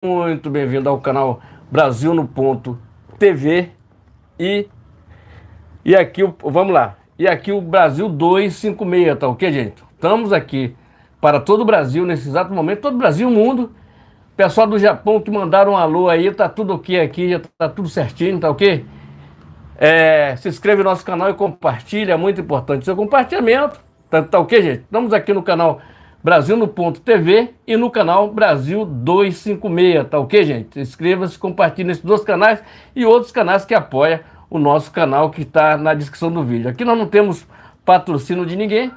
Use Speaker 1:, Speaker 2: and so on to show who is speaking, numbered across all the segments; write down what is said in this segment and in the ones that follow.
Speaker 1: Muito bem-vindo ao canal Brasil no Ponto TV e, vamos lá, e aqui o Brasil 256, tá ok, gente? Estamos aqui para todo o Brasil nesse exato momento, todo o Brasil, o mundo. Pessoal do Japão que mandaram um alô aí, tá tudo ok aqui, já tá tudo certinho, tá ok? Se inscreve no nosso canal e compartilha, é muito importante seu compartilhamento, tá ok, gente? Estamos aqui no canal Brasil no Ponto TV e no canal Brasil 256, tá ok, gente? Inscreva-se, compartilhe nesses dois canais e outros canais que apoiam o nosso canal que está na descrição do vídeo. Aqui nós não temos patrocínio de ninguém,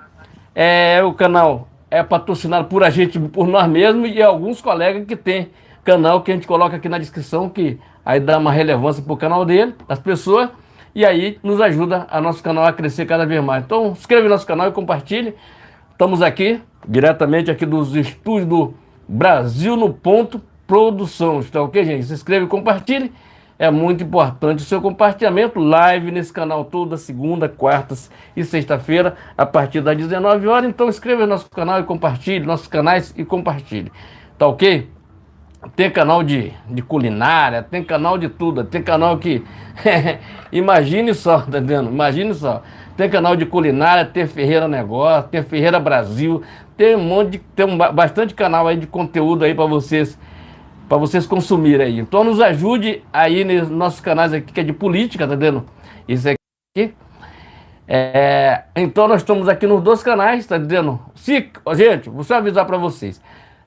Speaker 1: o canal é patrocinado por a gente, por nós mesmos e alguns colegas que tem canal que a gente coloca aqui na descrição, que aí dá uma relevância pro canal dele, das pessoas, e aí nos ajuda a nosso canal a crescer cada vez mais. Então, inscreve no nosso canal e compartilhe. Estamos aqui, diretamente aqui dos estúdios do Brasil no Ponto Produção. Está ok, gente? Se inscreve e compartilhe. É muito importante o seu compartilhamento. Live nesse canal toda segunda, quartas e sexta-feira, a partir das 19 horas. Então, inscreva no nosso canal e compartilhe, nossos canais e compartilhe. Tá ok? Tem canal de culinária, tem canal de tudo, tem canal que... Imagine só, tá vendo? Imagine só. Tem canal de culinária, tem Ferreira Negócio, tem Ferreira Brasil, tem bastante canal aí de conteúdo aí para vocês consumirem aí. Então nos ajude aí nos nossos canais aqui, que é de política, tá vendo? Isso aqui. Então nós estamos aqui nos dois canais, tá entendendo? Gente, vou só avisar para vocês.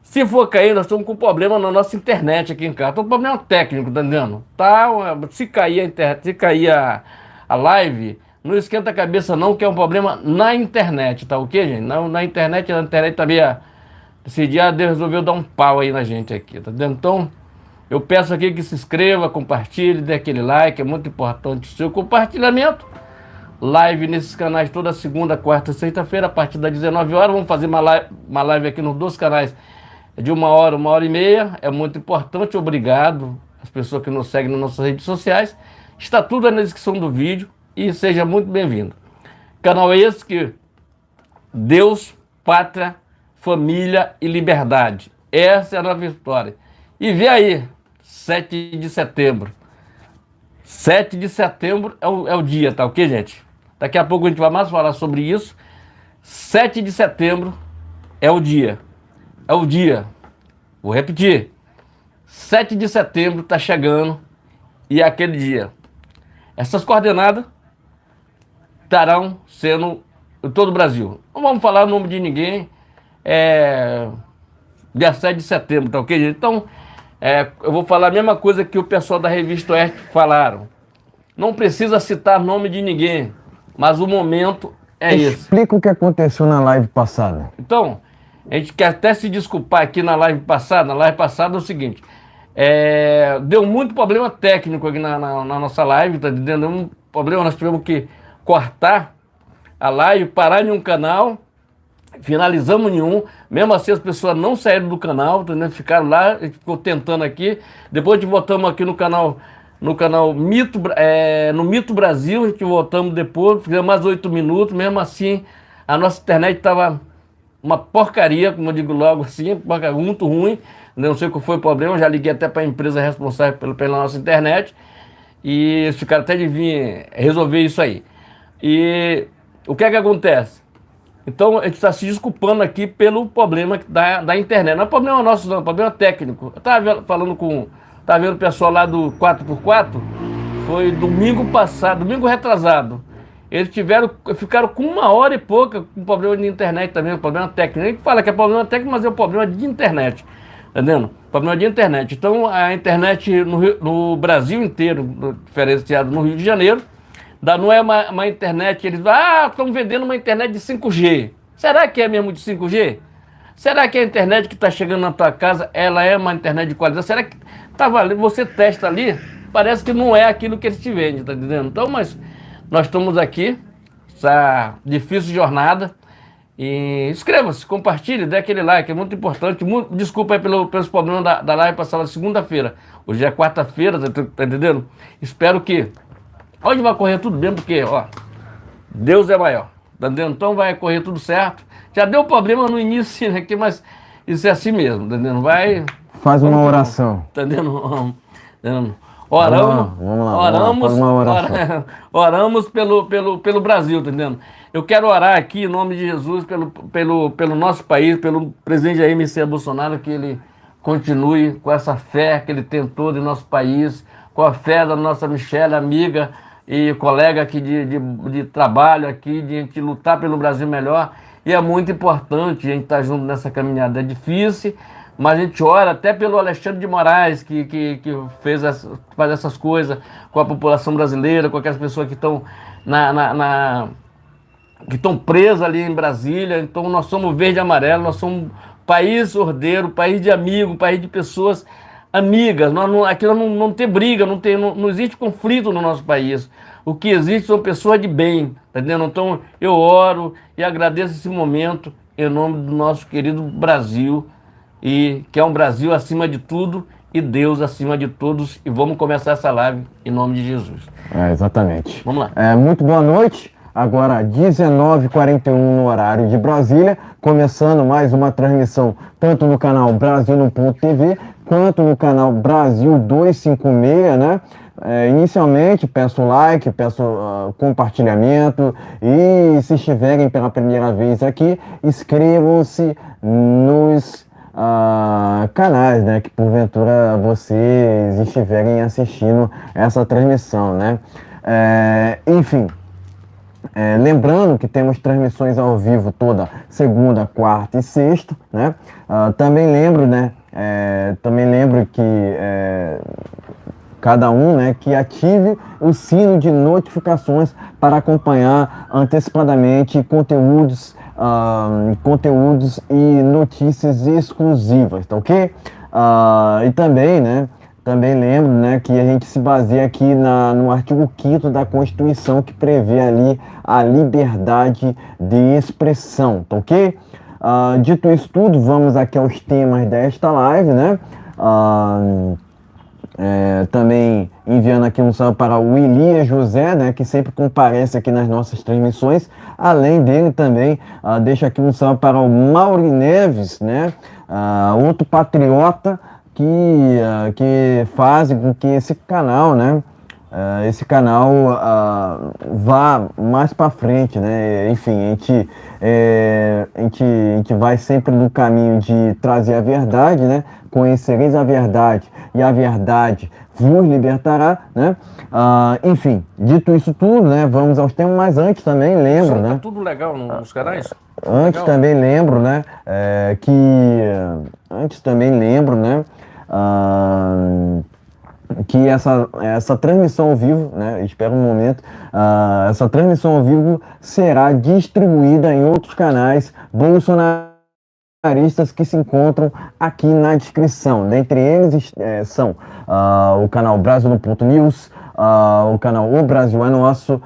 Speaker 1: Se for cair, nós estamos com problema na nossa internet aqui em casa. Tem um problema técnico, tá entendendo? Se cair a internet, se cair a live, não esquenta a cabeça não, que é um problema na internet, tá ok, gente? Na internet também, esse dia Deus resolveu dar um pau aí na gente aqui, tá entendendo? Então, eu peço aqui que se inscreva, compartilhe, dê aquele like, é muito importante o seu compartilhamento. Live nesses canais toda segunda, quarta e sexta-feira, a partir das 19 horas. Vamos fazer uma live aqui nos dois canais de 1 hora e meia. É muito importante. Obrigado às pessoas que nos seguem nas nossas redes sociais. Está tudo aí na descrição do vídeo e seja muito bem-vindo. Canal esse que Deus, Pátria, Família e Liberdade. Essa é a nova história. E vê aí, 7 de setembro. 7 de setembro é o dia, tá ok, gente? Daqui a pouco a gente vai mais falar sobre isso. 7 de setembro é o dia. É o dia. Vou repetir. 7 de setembro está chegando e é aquele dia. Essas coordenadas estarão sendo em todo o Brasil. Não vamos falar o nome de ninguém. Dia 7 de setembro, tá ok, gente? Então, eu vou falar a mesma coisa que o pessoal da Revista Oeste falaram. Não precisa citar nome de ninguém, mas o momento é esse.
Speaker 2: Explica o que aconteceu na live passada.
Speaker 1: Então, a gente quer até se desculpar aqui na live passada. Na live passada é o seguinte, deu muito problema técnico aqui na nossa live, tá entendendo? Deu um problema, nós tivemos que cortar a live, parar em um canal, finalizamos em um, mesmo assim as pessoas não saíram do canal, entendeu? Ficaram lá, a gente ficou tentando aqui, depois a gente voltamos aqui no canal Mito, no Mito Brasil, a gente voltamos depois, fizemos mais 8 minutos, mesmo assim a nossa internet estava uma porcaria, como eu digo logo assim, muito ruim, não sei qual foi o problema, já liguei até para a empresa responsável pela nossa internet, e eles ficaram até de vir resolver isso aí. E o que é que acontece? Então a gente está se desculpando aqui pelo problema da internet. Não é problema nosso não, é problema técnico. Eu estava vendo o pessoal lá do 4x4, foi domingo passado, domingo retrasado. Eles ficaram com 1 hora e pouca com problema de internet também, problema técnico. A gente fala que é problema técnico, mas é um problema de internet. Entendendo? Problema de internet. Então a internet no Brasil inteiro, diferenciado no Rio de Janeiro, não é uma internet, eles estão vendendo uma internet de 5G. Será que é mesmo de 5G? Será que a internet que está chegando na tua casa, ela é uma internet de qualidade? Será que tá valendo? Você testa ali, parece que não é aquilo que eles te vendem, tá entendendo? Então, mas nós estamos aqui, essa difícil jornada, e inscreva-se, compartilhe, dê aquele like, é muito importante. Desculpa aí pelos problemas da live passada segunda-feira. Hoje é quarta-feira, tá entendendo? Espero que hoje vai correr tudo bem, porque, Deus é maior, tá entendendo? Então vai correr tudo certo. Já deu problema no início aqui, mas isso é assim mesmo, tá entendendo?
Speaker 2: faz uma oração.
Speaker 1: Entendendo? Oramos,
Speaker 2: Vamos lá,
Speaker 1: oramos,
Speaker 2: faz uma oração.
Speaker 1: oramos pelo Brasil, tá entendendo? Eu quero orar aqui em nome de Jesus pelo nosso país, pelo presidente Jair Messias Bolsonaro, que ele continue com essa fé que ele tentou em nosso país, com a fé da nossa Michelle, amiga e colega aqui de trabalho aqui, de a gente lutar pelo Brasil melhor. E é muito importante a gente estar junto nessa caminhada. É difícil, mas a gente ora até pelo Alexandre de Moraes, que faz essas coisas com a população brasileira, com aquelas pessoas que estão que estão presas ali em Brasília. Então nós somos verde e amarelo, nós somos país ordeiro, país de amigos, país de pessoas amigas. Aqui não tem briga, não existe conflito no nosso país. O que existe são pessoas de bem, tá entendendo? Então eu oro e agradeço esse momento em nome do nosso querido Brasil, e que é um Brasil acima de tudo e Deus acima de todos. E vamos começar essa live em nome de Jesus.
Speaker 2: Exatamente.
Speaker 1: Vamos lá.
Speaker 2: Muito boa noite. Agora 19h41 no horário de Brasília, começando mais uma transmissão tanto no canal Brasil no Ponto TV quanto no canal Brasil 256, né? Inicialmente peço like, peço compartilhamento, e se estiverem pela primeira vez aqui, inscrevam-se nos canais, né, que porventura vocês estiverem assistindo essa transmissão, né? Enfim, lembrando que temos transmissões ao vivo toda segunda, quarta e sexta, né? Também lembro, né? Também lembro que cada um, né, que ative o sino de notificações para acompanhar antecipadamente conteúdos e notícias exclusivas, tá ok? E também, né, lembro, né, que a gente se baseia aqui no artigo 5º da Constituição, que prevê ali a liberdade de expressão, tá ok? Dito isso tudo, vamos aqui aos temas desta live, né? Também enviando aqui um salve para o Elias José, né, que sempre comparece aqui nas nossas transmissões. Além dele também, deixo aqui um salve para o Mauri Neves, né, outro patriota que faz com que esse canal, né, vá mais para frente, né? Enfim, a gente vai sempre no caminho de trazer a verdade, né? Conhecereis a verdade e a verdade vos libertará, né? Enfim, dito isso tudo, né? Vamos aos temas, mas antes também lembro, né?
Speaker 1: Tá tudo legal nos canais?
Speaker 2: Antes também lembro, né? Que essa transmissão ao vivo, né, espera um momento, essa transmissão ao vivo será distribuída em outros canais bolsonaristas que se encontram aqui na descrição. Dentre eles são o canal Brasil no Ponto News, o canal O Brasil é Nosso,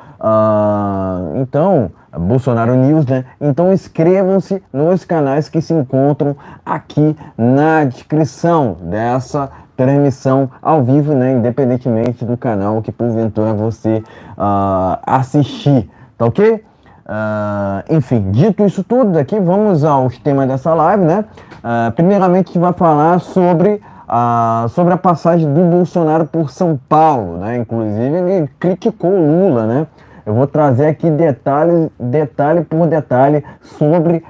Speaker 2: então Bolsonaro News, né? Então inscrevam-se nos canais que se encontram aqui na descrição dessa transmissão ao vivo, né? Independentemente do canal que porventura você assistir, tá ok? Enfim, dito isso tudo daqui, vamos aos temas dessa live, né? Primeiramente a gente vai falar sobre a passagem do Bolsonaro por São Paulo, né? Inclusive ele criticou o Lula, né? Eu vou trazer aqui detalhe por detalhe sobre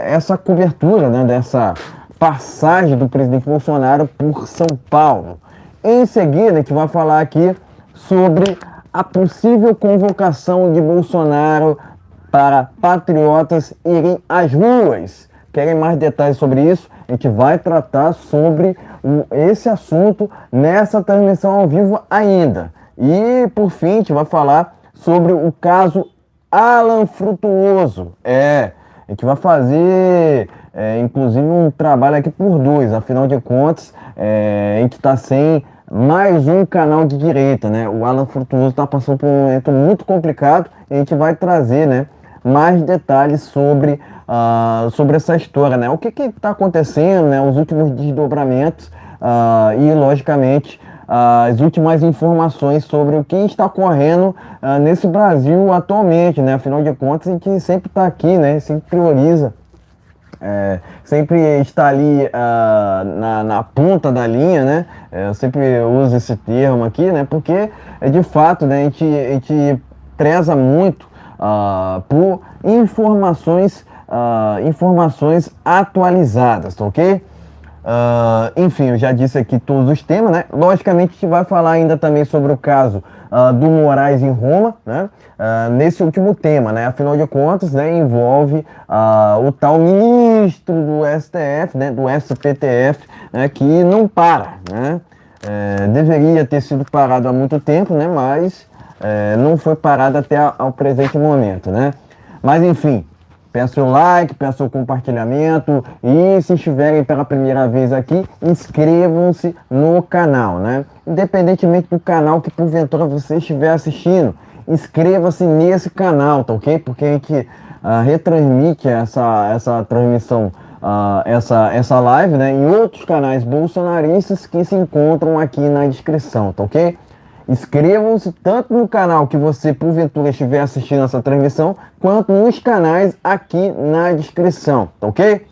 Speaker 2: essa cobertura, né, dessa passagem do presidente Bolsonaro por São Paulo. Em seguida, a gente vai falar aqui sobre a possível convocação de Bolsonaro para patriotas irem às ruas. Querem mais detalhes sobre isso? A gente vai tratar sobre esse assunto nessa transmissão ao vivo ainda. E, por fim, a gente vai falar sobre o caso Alan Frutuoso. A gente vai fazer, inclusive, um trabalho aqui por dois. Afinal de contas, a gente está sem mais um canal de direita, né? O Alan Frutuoso está passando por um momento muito complicado e a gente vai trazer, né, mais detalhes sobre essa história, né? O que está acontecendo, né? Os últimos desdobramentos e, logicamente, as últimas informações sobre o que está ocorrendo nesse Brasil atualmente, né? Afinal de contas, a gente sempre está aqui, né? Sempre prioriza sempre está ali na ponta da linha, né? Eu sempre uso esse termo aqui, né? Porque, de fato, né, a gente preza muito por informações atualizadas, tá ok? Enfim, eu já disse aqui todos os temas, né? Logicamente, a gente vai falar ainda também sobre o caso do Moraes em Roma, né? Nesse último tema, né? Afinal de contas, né, envolve o tal ministro do STF, né? Do STF, né? Que não para, né? Deveria ter sido parado há muito tempo, né? Mas não foi parado até ao presente momento, né? Mas enfim. Peço o like, peço o compartilhamento e se estiverem pela primeira vez aqui, inscrevam-se no canal, né? Independentemente do canal que porventura você estiver assistindo, inscreva-se nesse canal, tá ok? Porque a gente retransmite essa transmissão, essa live, né, em outros canais bolsonaristas que se encontram aqui na descrição, tá ok? Inscrevam-se tanto no canal que você porventura estiver assistindo essa transmissão, quanto nos canais aqui na descrição, tá ok?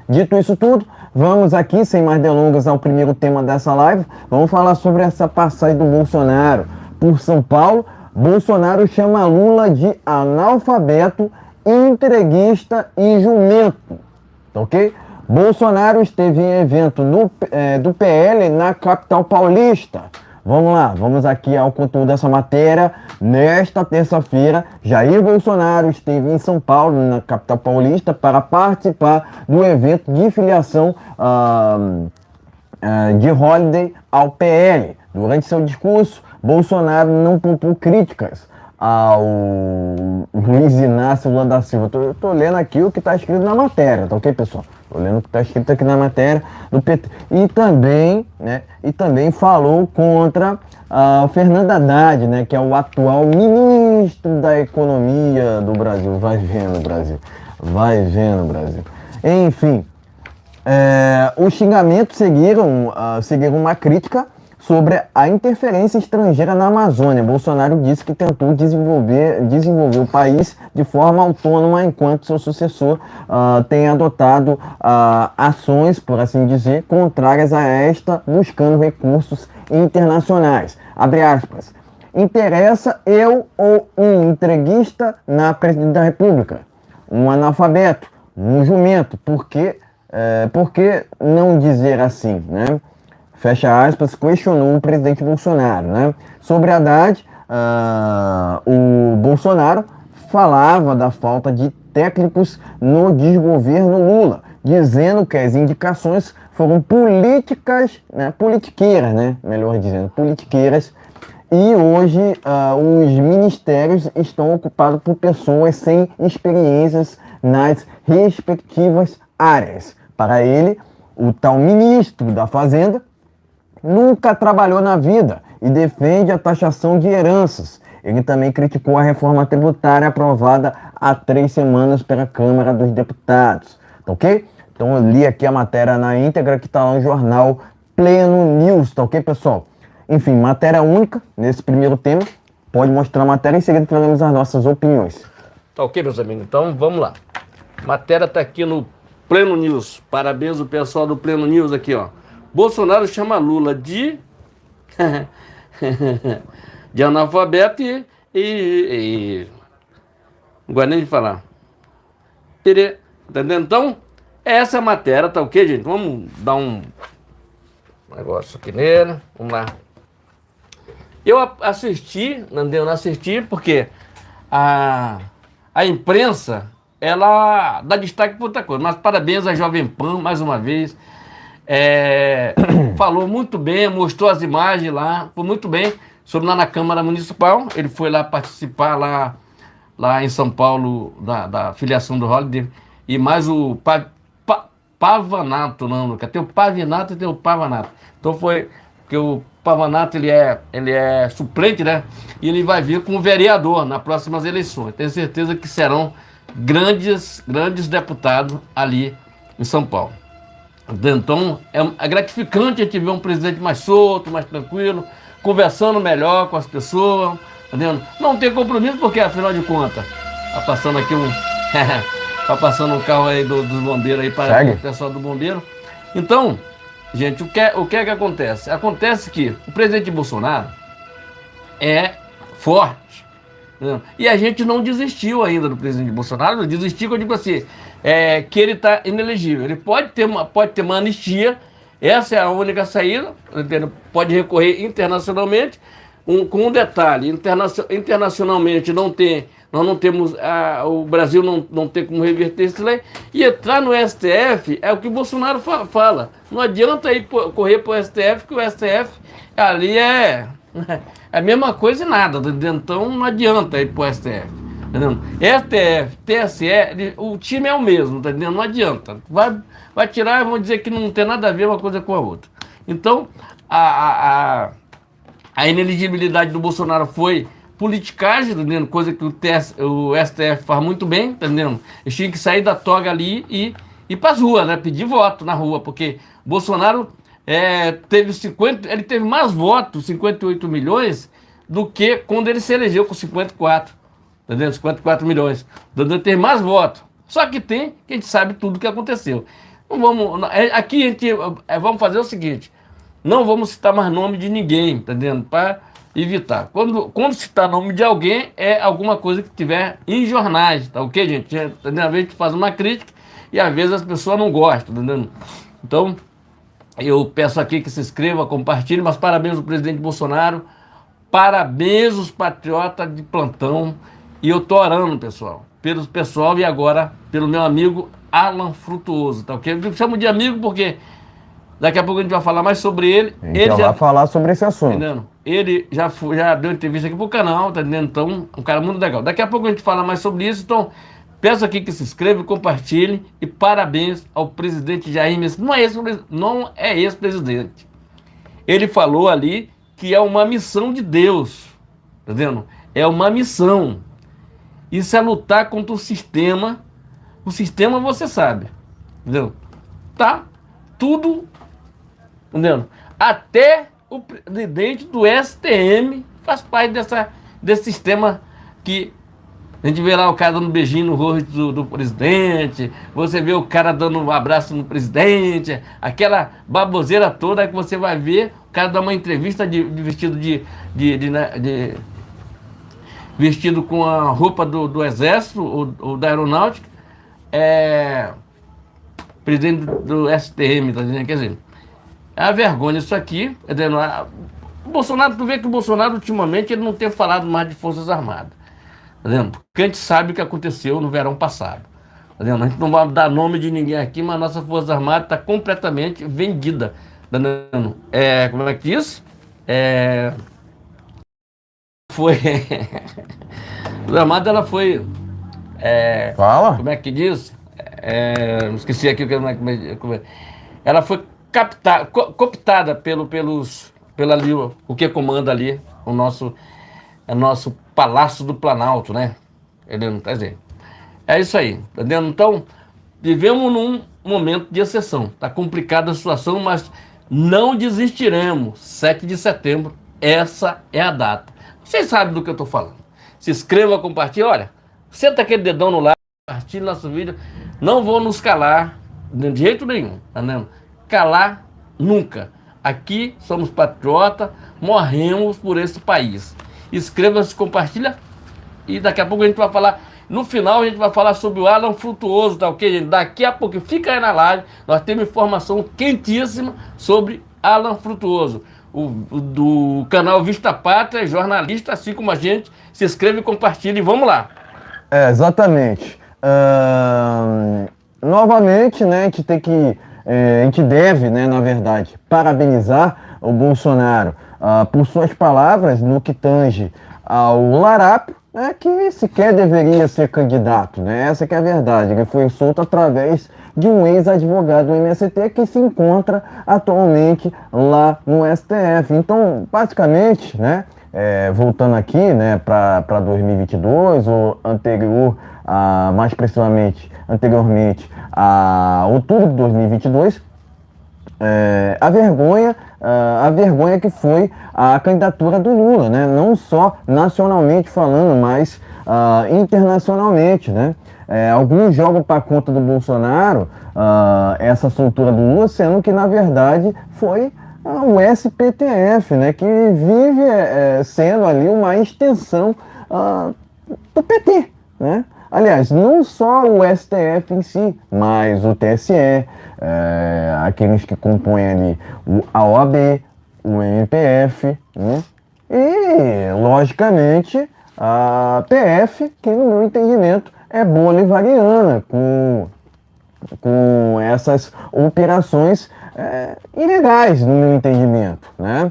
Speaker 2: Dito isso tudo, vamos aqui, sem mais delongas, ao primeiro tema dessa live. Vamos falar sobre essa passagem do Bolsonaro por São Paulo. Bolsonaro chama Lula de analfabeto, entreguista e jumento, tá ok? Bolsonaro esteve em evento do PL na capital paulista. Vamos lá, vamos aqui ao conteúdo dessa matéria. Nesta terça-feira, Jair Bolsonaro esteve em São Paulo, na capital paulista, para participar do evento de filiação de Holliday ao PL. Durante seu discurso, Bolsonaro não poupou críticas ao Luiz Inácio Lula da Silva. Eu tô lendo aqui o que está escrito na matéria, tá ok, pessoal? Tô lendo o que está escrito aqui na matéria do PT. E também falou contra o Fernando Haddad, né, que é o atual ministro da Economia do Brasil. Vai vendo, Brasil. Vai vendo, Brasil. Enfim, os xingamentos seguiram uma crítica sobre a interferência estrangeira na Amazônia. Bolsonaro disse que tentou desenvolver o país de forma autônoma, enquanto seu sucessor tem adotado ações, por assim dizer, contrárias a esta, buscando recursos internacionais. Abre aspas. Interessa eu ou um entreguista na presidência da República? Um analfabeto? Um jumento? Por que não dizer assim, né? Fecha aspas, questionou o presidente Bolsonaro, né? Sobre Haddad, o Bolsonaro falava da falta de técnicos no desgoverno Lula, dizendo que as indicações foram políticas, né? Politiqueiras, né? Melhor dizendo, politiqueiras. E hoje os ministérios estão ocupados por pessoas sem experiências nas respectivas áreas. Para ele, o tal ministro da Fazenda nunca trabalhou na vida e defende a taxação de heranças. Ele também criticou a reforma tributária aprovada há 3 semanas pela Câmara dos Deputados. Tá ok? Então eu li aqui a matéria na íntegra que está lá no jornal Pleno News, tá ok, pessoal? Enfim, matéria única nesse primeiro tema. Pode mostrar a matéria, em seguida traremos as nossas opiniões.
Speaker 1: Tá ok, meus amigos? Então vamos lá. A matéria está aqui no Pleno News. Parabéns ao pessoal do Pleno News aqui, ó. Bolsonaro chama Lula de de analfabeto e não gosto nem de falar. Entendeu? Então, essa é a matéria, tá ok, gente? Vamos dar um negócio aqui nele. Vamos lá. Eu assisti, não assisti porque a imprensa, ela dá destaque para outra coisa. Mas parabéns à Jovem Pan, mais uma vez. Falou muito bem, mostrou as imagens lá, foi muito bem, sobre lá na Câmara Municipal. Ele foi lá participar lá em São Paulo da filiação do Holliday, e mais o Pavanato, não, tem o Pavinato e tem o Pavanato. Então foi que o Pavanato ele é suplente, né? E ele vai vir como vereador nas próximas eleições. Tenho certeza que serão grandes deputados ali em São Paulo. Então, é gratificante a gente ver um presidente mais solto, mais tranquilo, conversando melhor com as pessoas, entendeu? Não tem compromisso porque, afinal de contas, tá passando aqui Tá passando um carro aí dos bombeiros aí para o pessoal do bombeiro. Então, gente, o que é que acontece? Acontece que o presidente Bolsonaro é forte, entendeu? E a gente não desistiu ainda do presidente Bolsonaro. Desistiu, que eu digo assim, que ele está inelegível. Ele pode ter uma anistia, essa é a única saída, entendeu? Pode recorrer internacionalmente, com um detalhe, internacionalmente nós não temos, o Brasil não tem como reverter essa lei, e entrar no STF é o que o Bolsonaro fala. Não adianta ir correr para o STF, que o STF ali é a mesma coisa e nada, então não adianta ir para o STF. Entendeu? STF, TSE, o time é o mesmo, tá entendendo? Não adianta. Vai tirar e vão dizer que não tem nada a ver uma coisa com a outra. Então, a inelegibilidade do Bolsonaro foi politicagem, tá entendendo? Coisa que o STF faz muito bem, tá entendendo? Eles tinham que sair da toga ali e ir para as ruas, né? Pedir voto na rua, porque Bolsonaro ele teve mais votos, 58 milhões, do que quando ele se elegeu com 54, tá entendendo? 54 milhões. Ele teve mais votos. Só que que a gente sabe tudo o que aconteceu. Aqui a gente vamos fazer o seguinte: não vamos citar mais nome de ninguém, tá entendendo? Para evitar. Quando citar nome de alguém, é alguma coisa que tiver em jornais, tá ok, gente? Às vezes a gente faz uma crítica e às vezes as pessoas não gostam, tá entendendo? Então, eu peço aqui que se inscreva, compartilhe, mas parabéns ao presidente Bolsonaro, parabéns aos patriotas de plantão, e eu tô orando, pessoal, pelo pessoal e agora pelo meu amigo Alan Frutuoso, tá ok? Eu chamo de amigo porque daqui a pouco a gente vai falar mais sobre ele.
Speaker 2: Ele já vai falar sobre esse assunto.
Speaker 1: Entendendo? Ele já deu entrevista aqui pro canal, tá entendendo? Então, um cara muito legal. Daqui a pouco a gente fala mais sobre isso. Então, peço aqui que se inscreva, compartilhe e parabéns ao presidente Jair Messias. Não é ex-presidente. Ele falou ali que é uma missão de Deus, tá vendo? É uma missão. Isso é lutar contra o sistema. O sistema você sabe, entendeu? Tá tudo, entendeu? Até o presidente do STM faz parte desse sistema que a gente vê lá o cara dando um beijinho no rosto do presidente, você vê o cara dando um abraço no presidente, aquela baboseira toda que você vai ver, o cara dá uma entrevista vestido vestido com a roupa do exército ou da aeronáutica, presidente do STM, tá dizendo, quer dizer, é uma vergonha isso aqui. O Bolsonaro, tu vê que o Bolsonaro ultimamente ele não tem falado mais de Forças Armadas, tá vendo? Porque a gente sabe o que aconteceu no verão passado, tá vendo? A gente não vai dar nome de ninguém aqui, mas a nossa Força Armada está completamente vendida, tá vendo? Como é que diz? Foi a Força Armada, ela foi
Speaker 2: Fala.
Speaker 1: como é que diz? Esqueci aqui ela foi cooptada pela ali, o que comanda ali o nosso Palácio do Planalto, né? Quer dizer, é isso aí, tá vendo? Então, vivemos num momento de exceção. Tá complicada a situação, mas não desistiremos. 7 de setembro, essa é a data. Vocês sabem do que eu tô falando. Se inscreva, compartilhe, olha, senta aquele dedão no like, compartilhe nosso vídeo. Não vou nos calar de jeito nenhum, tá vendo? Calar nunca. Aqui somos patriotas, morremos por esse país. Inscreva-se, compartilha e daqui a pouco a gente vai falar. No final a gente vai falar sobre o Alan Frutuoso, tá ok, gente? Daqui a pouco, fica aí na live, nós temos informação quentíssima sobre Alan Frutuoso. Do canal Vista Pátria, jornalista, assim como a gente. Se inscreve e compartilha e vamos lá.
Speaker 2: Exatamente. Novamente, né, a gente deve, né, na verdade, parabenizar o Bolsonaro por suas palavras no que tange ao Larápio, né, que sequer deveria ser candidato, né? Essa que é a verdade. Ele foi solto através de um ex-advogado do MST que se encontra atualmente lá no STF. Então, basicamente, né, voltando aqui, né, para 2022 ou anterior, mais precisamente anteriormente a outubro de 2022, a vergonha que foi a candidatura do Lula, né? Não só nacionalmente falando, mas internacionalmente, né? Alguns jogam para conta do Bolsonaro essa soltura do Lula, sendo que na verdade foi o SPTF, né? Que vive sendo ali uma extensão do PT, né? Aliás, não só o STF em si, mas o TSE, aqueles que compõem ali a OAB, o MPF, né? E, logicamente, a PF, que no meu entendimento é bolivariana, com essas operações ilegais, no meu entendimento, né?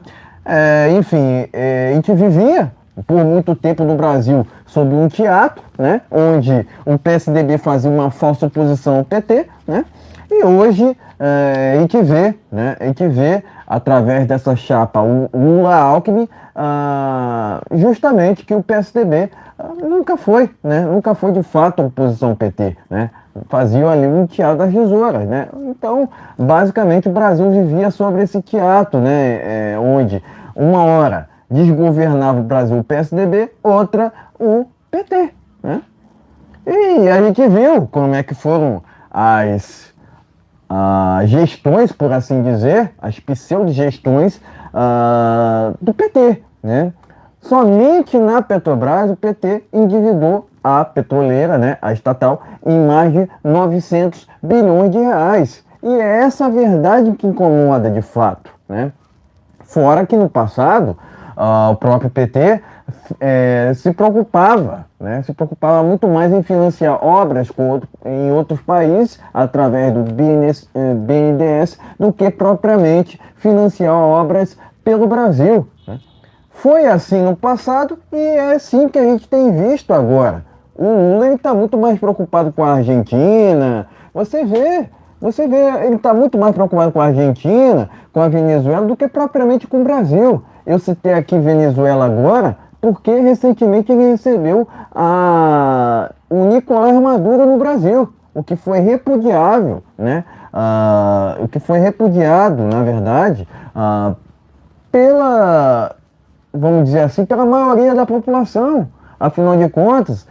Speaker 2: Enfim, a gente vivia por muito tempo no Brasil sob um teatro, né, onde o PSDB fazia uma falsa oposição ao PT, né, e hoje a gente vê, né, através dessa chapa Lula-Alckmin, justamente que o PSDB nunca foi, né, nunca foi de fato a oposição ao PT, né, faziam ali um teatro das tesouras, né, então basicamente o Brasil vivia sobre esse teatro, né, onde uma hora desgovernava o Brasil o PSDB, outra o PT, né? E a gente viu como é que foram as gestões, por assim dizer, as pseudo-gestões do PT, né? Somente na Petrobras o PT endividou a petroleira, né, a estatal, em mais de 900 bilhões de reais. E é essa a verdade que incomoda de fato, né? Fora que no passado o próprio PT se preocupava, né? Se preocupava muito mais em financiar obras em outros países através do BNDES do que propriamente financiar obras pelo Brasil, né? Foi assim no passado e é assim que a gente tem visto agora. O Lula está muito mais preocupado com a Argentina. Você vê, ele está muito mais preocupado com a Argentina, com a Venezuela, do que propriamente com o Brasil. Eu citei aqui Venezuela agora, porque recentemente ele recebeu o Nicolás Maduro no Brasil, o que foi repudiável, né? O que foi repudiado, na verdade, vamos dizer assim, pela maioria da população. Afinal de contas,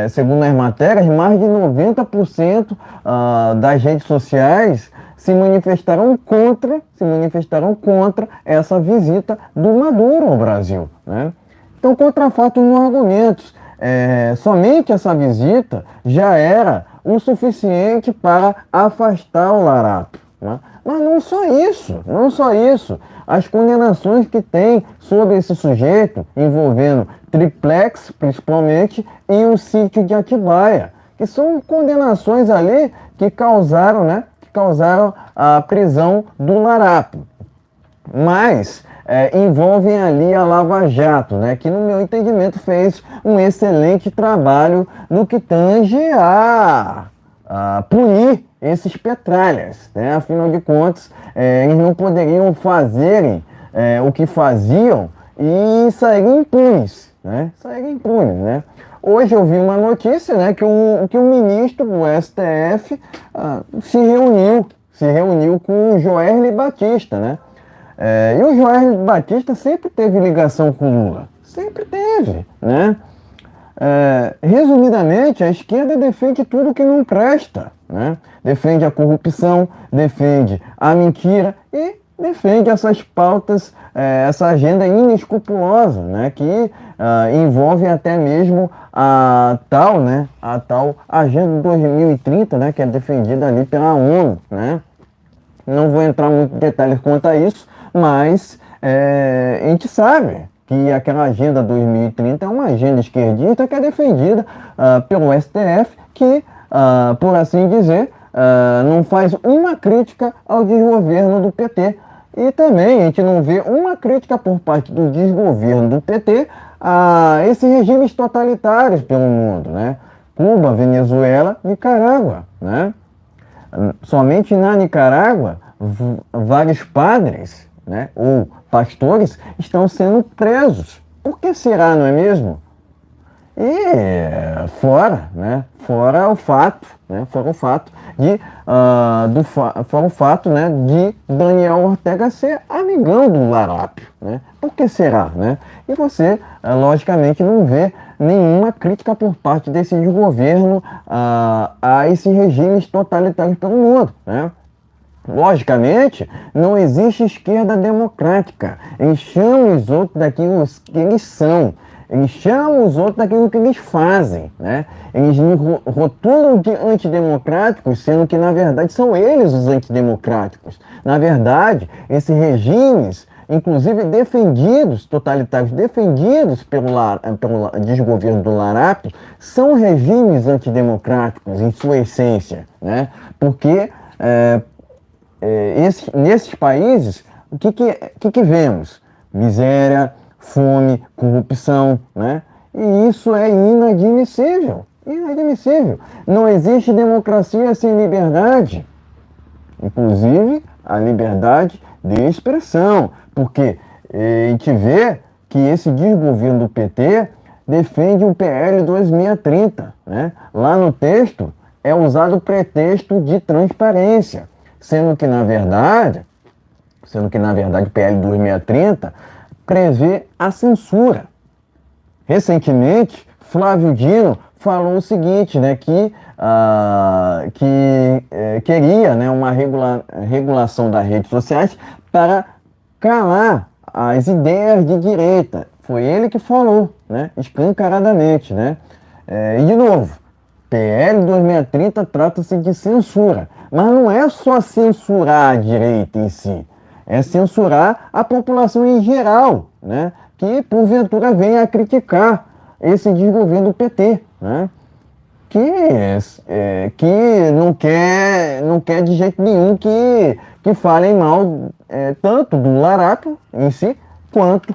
Speaker 2: segundo as matérias, mais de 90% das redes sociais se manifestaram contra essa visita do Maduro ao Brasil, né? Então, contra fatos não argumentos. Somente essa visita já era o suficiente para afastar o Larato, né? Mas não só isso. As condenações que tem sobre esse sujeito, envolvendo Triplex, principalmente, e o sítio de Atibaia, que são condenações ali que causaram, né, a prisão do Larato. Mas envolvem ali a Lava Jato, né, que no meu entendimento fez um excelente trabalho no que tange a punir esses petralhas, né? Afinal de contas, eles não poderiam fazerem o que faziam e saírem impunes, né? Hoje eu vi uma notícia, né, que o ministro do STF se reuniu com o Joesley Batista, né? E o Joesley Batista sempre teve ligação com o Lula, sempre teve, né? Resumidamente, a esquerda defende tudo que não presta, né? Defende a corrupção, defende a mentira e defende essas pautas, essa agenda inescrupulosa, né? Que envolve até mesmo a tal Agenda 2030, né? Que é defendida ali pela ONU, né? Não vou entrar muito em detalhes quanto a isso, mas a gente sabe que aquela Agenda 2030 é uma agenda esquerdista que é defendida pelo STF, que, por assim dizer, não faz uma crítica ao desgoverno do PT. E também a gente não vê uma crítica por parte do desgoverno do PT a esses regimes totalitários pelo mundo, né? Cuba, Venezuela, Nicarágua, né? Somente na Nicarágua, vários padres, né, ou pastores estão sendo presos. Por que será, não é mesmo? E fora o fato, né, fora o fato, né, de Daniel Ortega ser amigão do Larápio, né? Por que será, né? E você, logicamente, não vê nenhuma crítica por parte desse desgoverno a esses regimes totalitários pelo mundo, né? Logicamente, não existe esquerda democrática. Eles chamam os outros daquilo que eles são. Eles chamam os outros daquilo que eles fazem, né? Eles rotulam de antidemocráticos, sendo que, na verdade, são eles os antidemocráticos. Na verdade, esses regimes, inclusive defendidos, totalitários, defendidos pelo desgoverno do Larápio, são regimes antidemocráticos em sua essência, né? Porque nesses países, o que vemos? Miséria, fome, corrupção, né? E isso é inadmissível, inadmissível. Não existe democracia sem liberdade, inclusive a liberdade de expressão, porque a gente vê que esse desgoverno do PT defende o PL 2630, né? Lá no texto é usado o pretexto de transparência, sendo que na verdade o PL 2630 prevê a censura. Recentemente, Flávio Dino falou o seguinte, né, que queria, né, uma regulação das redes sociais para calar as ideias de direita. Foi ele que falou, né, escancaradamente, né? E de novo, PL 2630 trata-se de censura, mas não é só censurar a direita em si, é censurar a população em geral, né, que porventura venha a criticar esse desgoverno do PT, né, que não quer de jeito nenhum que falem mal tanto do Larápio em si, quanto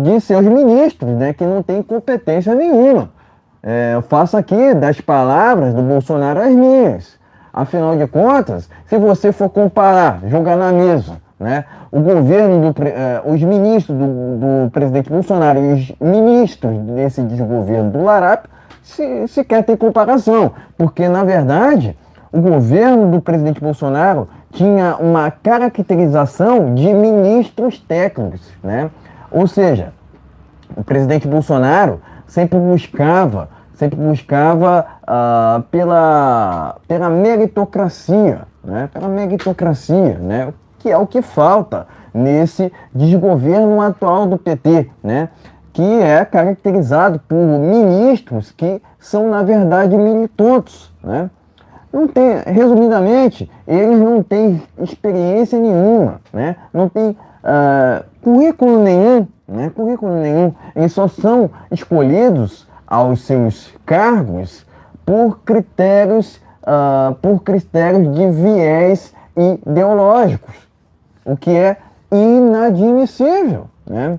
Speaker 2: de seus ministros, né, que não têm competência nenhuma. Eu faço aqui das palavras do Bolsonaro as minhas. Afinal de contas, se você for comparar, jogar na mesa, né, o governo, os ministros do presidente Bolsonaro e os ministros desse desgoverno do Larápio, sequer tem comparação, porque na verdade o governo do presidente Bolsonaro tinha uma caracterização de ministros técnicos, né? Ou seja, o presidente Bolsonaro sempre buscava pela meritocracia, né? Pela meritocracia, né? Que é o que falta nesse desgoverno atual do PT, né? Que é caracterizado por ministros que são, na verdade, militantes, né? Não tem, resumidamente, eles não têm experiência nenhuma, né? Não tem currículo nenhum, né? Currículo nenhum. Eles só são escolhidos aos seus cargos por critérios de viés ideológicos, o que é inadmissível, né?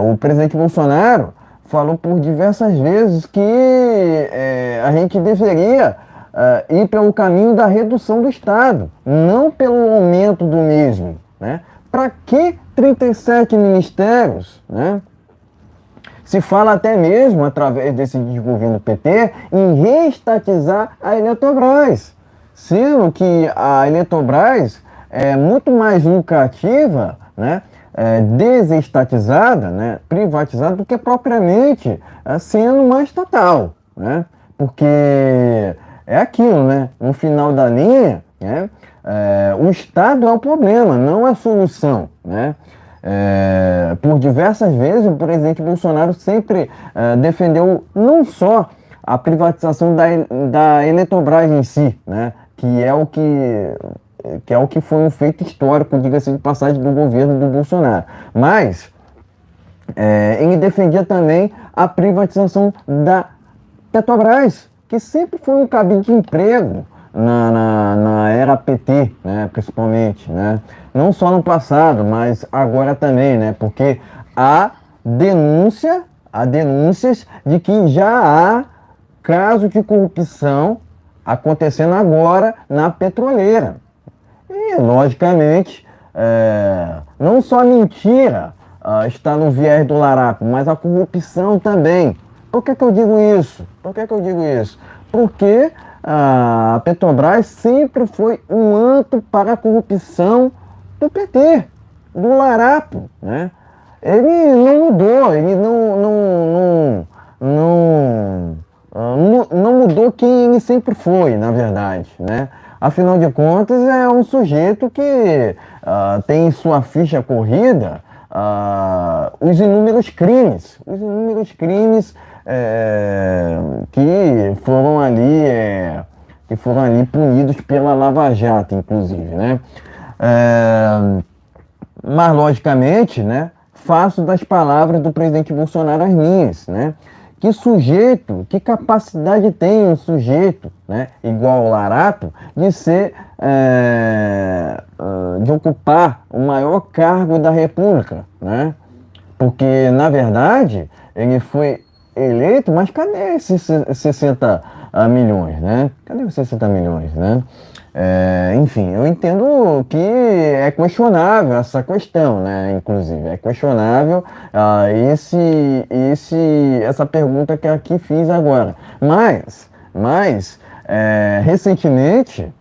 Speaker 2: O presidente Bolsonaro falou por diversas vezes que a gente deveria ir pelo caminho da redução do Estado, não pelo aumento do mesmo, né? Para que 37 ministérios, né? Se fala até mesmo, através desse desgoverno PT, em reestatizar a Eletrobras, sendo que a Eletrobras é muito mais lucrativa, né, desestatizada, né, privatizada, do que propriamente sendo uma estatal, né? Porque é aquilo, né? No final da linha, né, o Estado é o problema, não a solução, né? Por diversas vezes o presidente Bolsonaro sempre defendeu não só a privatização da Eletrobras em si, né, que é o que foi um feito histórico, diga-se de passagem, do governo do Bolsonaro, mas ele defendia também a privatização da Petrobras, que sempre foi um cabide de emprego na era PT, né, principalmente, né? Não só no passado, mas agora também, né? Porque há denúncias de que já há casos de corrupção acontecendo agora na petroleira. E, logicamente, não só mentira está no viés do larápio, mas a corrupção também. Por que eu digo isso? Por que eu digo isso? Porque a Petrobras sempre foi um anto para a corrupção do PT, do larápio, né? Ele não mudou, ele não mudou quem ele sempre foi, na verdade, né? Afinal de contas, é um sujeito que tem em sua ficha corrida os inúmeros crimes que foram ali punidos pela Lava Jato, inclusive, né? Mas, logicamente, né, faço das palavras do presidente Bolsonaro as minhas, né? Que capacidade tem um sujeito, né, igual ao Larato, de ocupar o maior cargo da República, né? Porque, na verdade, ele foi eleito, mas cadê esses 60 milhões, né? Cadê os 60 milhões, né? Enfim, eu entendo que é questionável essa questão, né? Inclusive, é questionável essa pergunta que aqui fiz agora. Mas recentemente,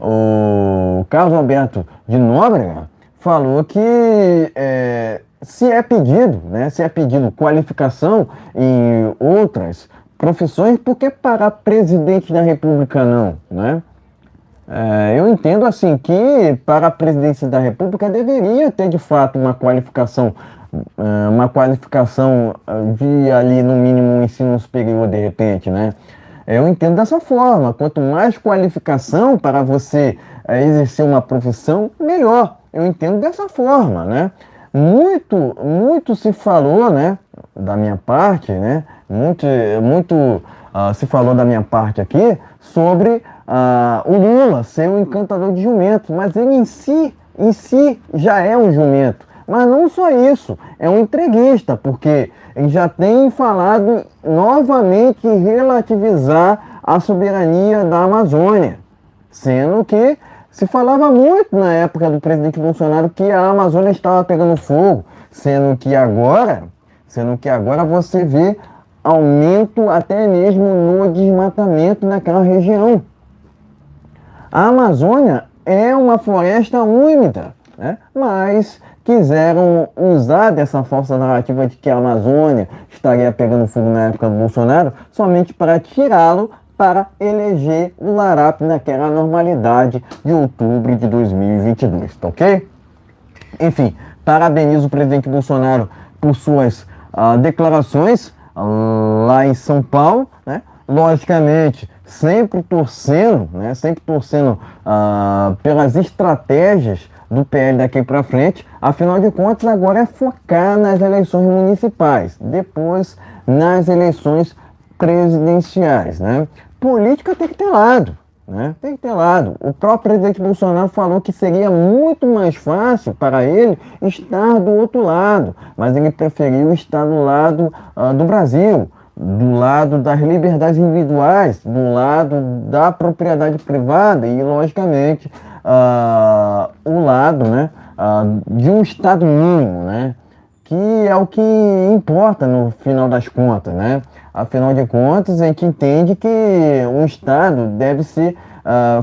Speaker 2: o Carlos Alberto de Nóbrega falou que se é pedido qualificação em outras profissões, por que para presidente da República não, né? Eu entendo assim que para a presidência da República deveria ter de fato uma qualificação de ali no mínimo um ensino superior de repente, né? Eu entendo dessa forma, quanto mais qualificação para você exercer uma profissão, melhor. Eu entendo dessa forma, né? Muito se falou, né, da minha parte, né? Muito se falou da minha parte aqui sobre o Lula ser um encantador de jumento, mas ele em si já é um jumento. Mas não só isso, é um entreguista, porque ele já tem falado novamente em relativizar a soberania da Amazônia, sendo que se falava muito na época do presidente Bolsonaro que a Amazônia estava pegando fogo, sendo que agora você vê aumento até mesmo no desmatamento naquela região. A Amazônia é uma floresta úmida, né? Mas quiseram usar dessa falsa narrativa de que a Amazônia estaria pegando fogo na época do Bolsonaro somente para tirá-lo para eleger o larápio naquela normalidade de outubro de 2022, tá ok? Enfim, parabenizo o presidente Bolsonaro por suas declarações lá em São Paulo, né? Logicamente, sempre torcendo pelas estratégias do PL daqui para frente. Afinal de contas, agora é focar nas eleições municipais, depois nas eleições presidenciais, né? Política tem que ter lado, né? Tem que ter lado. O próprio presidente Bolsonaro falou que seria muito mais fácil para ele estar do outro lado, mas ele preferiu estar do lado do Brasil, do lado das liberdades individuais, do lado da propriedade privada e, logicamente, o lado, né, de um Estado mínimo, né, que é o que importa no final das contas, né? Afinal de contas, a gente entende que um Estado deve ser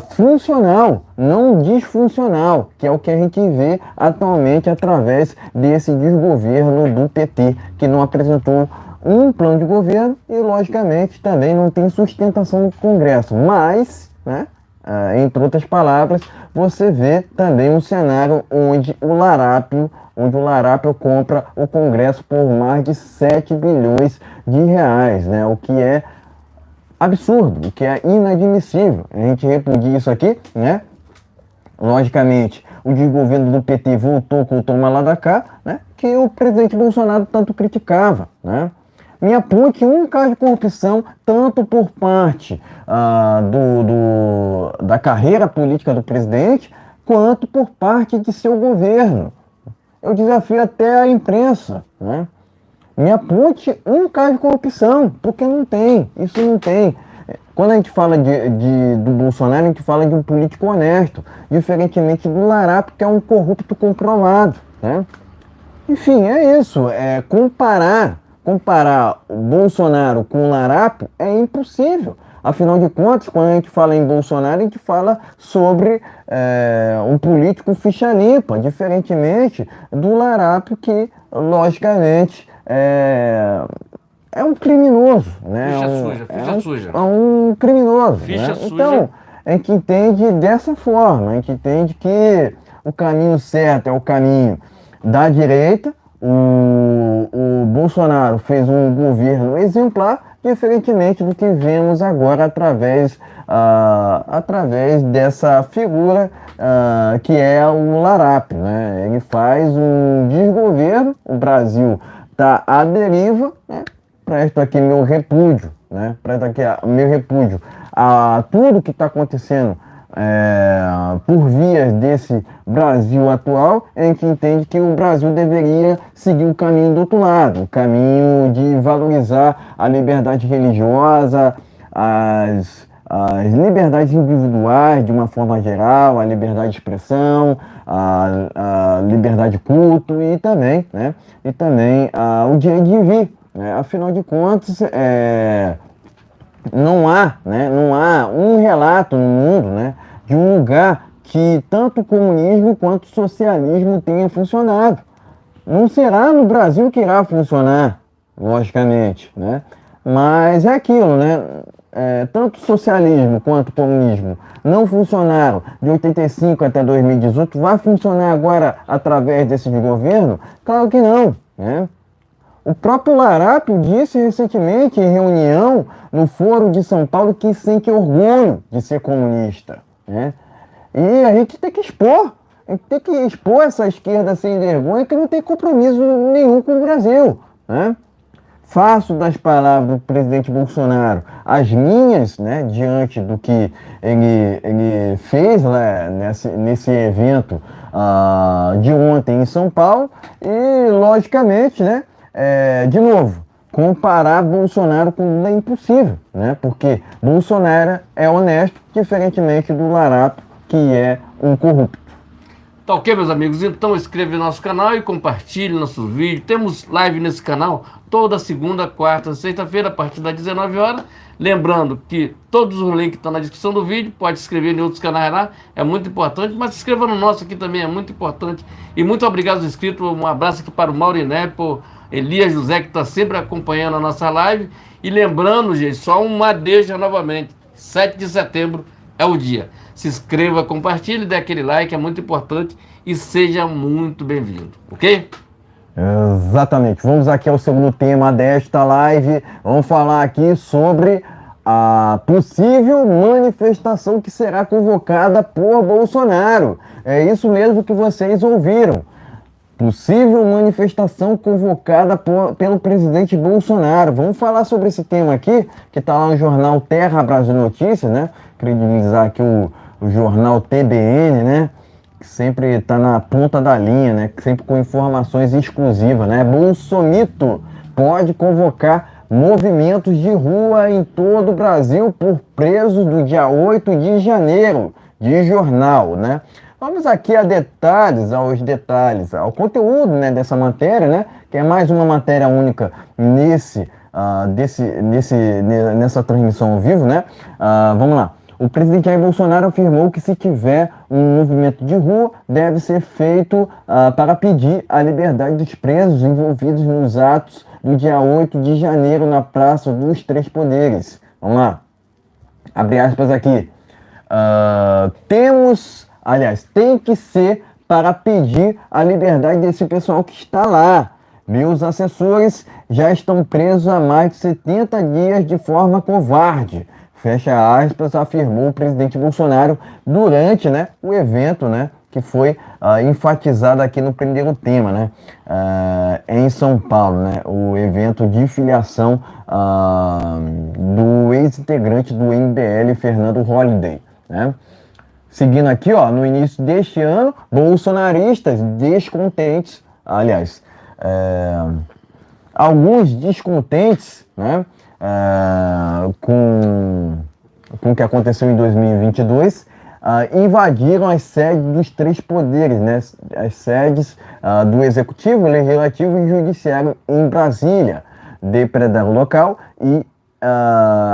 Speaker 2: funcional, não disfuncional, que é o que a gente vê atualmente através desse desgoverno do PT, que não apresentou um plano de governo e, logicamente, também não tem sustentação no Congresso. Mas, né, entre outras palavras, você vê também um cenário onde o larápio compra o Congresso por mais de 7 bilhões de reais, né? O que é absurdo, o que é inadmissível. A gente repudia isso aqui, né? Logicamente, o desgoverno do PT voltou com o toma lá da cá, né? Que o presidente Bolsonaro tanto criticava, né? Me aponte um caso de corrupção, tanto por parte da carreira política do presidente, quanto por parte de seu governo. Eu desafio até a imprensa, né? Me aponte um caso de corrupção, porque não tem, isso não tem. Quando a gente fala do Bolsonaro, a gente fala de um político honesto, diferentemente do larápio, que é um corrupto comprovado, né? Enfim, é isso. Comparar o Bolsonaro com o Larápio é impossível. Afinal de contas, quando a gente fala em Bolsonaro, a gente fala sobre um político ficha limpa, diferentemente do Larápio, que, logicamente, é um criminoso, né?
Speaker 1: Ficha suja, ficha suja.
Speaker 2: É um criminoso,
Speaker 1: Ficha
Speaker 2: né?
Speaker 1: suja.
Speaker 2: Então, a gente entende dessa forma, a gente entende que o caminho certo é o caminho da direita. O Bolsonaro fez um governo exemplar, diferentemente do que vemos agora através dessa figura que é o Larápio, né? Ele faz um desgoverno, o Brasil está à deriva, né? Presto aqui meu repúdio, né? Presto aqui meu repúdio a tudo que está acontecendo por vias desse Brasil atual. A gente entende que o Brasil deveria seguir o caminho do outro lado, o caminho de valorizar a liberdade religiosa, as liberdades individuais de uma forma geral, a liberdade de expressão, a liberdade de culto e também, né? E também o direito de vir. Afinal de contas, não há um relato no mundo, né, de um lugar que tanto o comunismo quanto o socialismo tenha funcionado. Não será no Brasil que irá funcionar, logicamente, né? Mas é aquilo, né? Tanto o socialismo quanto o comunismo não funcionaram de 85 até 2018. Vai funcionar agora através desse governo? Claro que não, né? O próprio Larápio disse recentemente em reunião no Foro de São Paulo que sente orgulho de ser comunista, né? E a gente tem que expor, essa esquerda sem vergonha que não tem compromisso nenhum com o Brasil, né? Faço das palavras do presidente Bolsonaro as minhas, né, diante do que ele fez lá nesse evento de ontem em São Paulo e, logicamente, né, de novo, comparar Bolsonaro com Lula é impossível, né? Porque Bolsonaro é honesto, diferentemente do Larápio, que é um corrupto.
Speaker 1: Tá ok, meus amigos? Então inscreva no nosso canal e compartilhe nossos vídeos. Temos live nesse canal toda segunda, quarta, sexta-feira, a partir das 19 horas. Lembrando que todos os links estão na descrição do vídeo. Pode se inscrever em outros canais lá, é muito importante. Mas se inscreva no nosso aqui também, é muito importante. E muito obrigado aos inscritos. Um abraço aqui para o Mauriné, por Elias José, que está sempre acompanhando a nossa live. E lembrando, gente, só uma deixa novamente: 7 de setembro é o dia. Se inscreva, compartilhe, dê aquele like, é muito importante. E seja muito bem-vindo, ok?
Speaker 2: Exatamente. Vamos aqui ao segundo tema desta live. Vamos falar aqui sobre a possível manifestação que será convocada por Bolsonaro. É isso mesmo que vocês ouviram. Possível manifestação convocada pelo presidente Bolsonaro. Vamos falar sobre esse tema aqui, que está lá no jornal Terra Brasil Notícias, né? Credibilizar aqui o jornal TBN, né? Que sempre está na ponta da linha, né? Sempre com informações exclusivas, né? Bolsomito pode convocar movimentos de rua em todo o Brasil por presos do dia 8 de janeiro, de jornal, né? Vamos aqui aos detalhes, ao conteúdo, né, dessa matéria, né? Que é mais uma matéria única nessa transmissão ao vivo, né? Vamos lá. O presidente Jair Bolsonaro afirmou que se tiver um movimento de rua, deve ser feito para pedir a liberdade dos presos envolvidos nos atos do dia 8 de janeiro na Praça dos Três Poderes. Vamos lá. Abre aspas aqui. Tem que ser para pedir a liberdade desse pessoal que está lá. Meus assessores já estão presos há mais de 70 dias de forma covarde. Fecha aspas, afirmou o presidente Bolsonaro durante, né, o evento, né, que foi enfatizado aqui no primeiro tema, né, em São Paulo, né, o evento de filiação do ex-integrante do MBL, Fernando Holliday, né. Seguindo aqui, ó, no início deste ano, bolsonaristas descontentes, aliás, alguns descontentes, né, com o que aconteceu em 2022, invadiram as sedes dos três poderes, né? As sedes do Executivo, Legislativo e Judiciário em Brasília. Depredaram o local e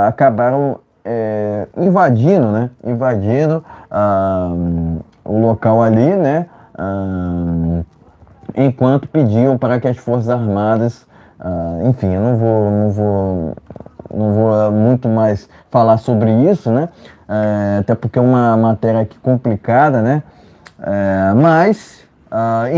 Speaker 2: acabaram invadindo, né? Invadindo o local ali, né? Enquanto pediam para que as Forças Armadas, enfim, eu não vou muito mais falar sobre isso, né? Até porque é uma matéria aqui complicada, né?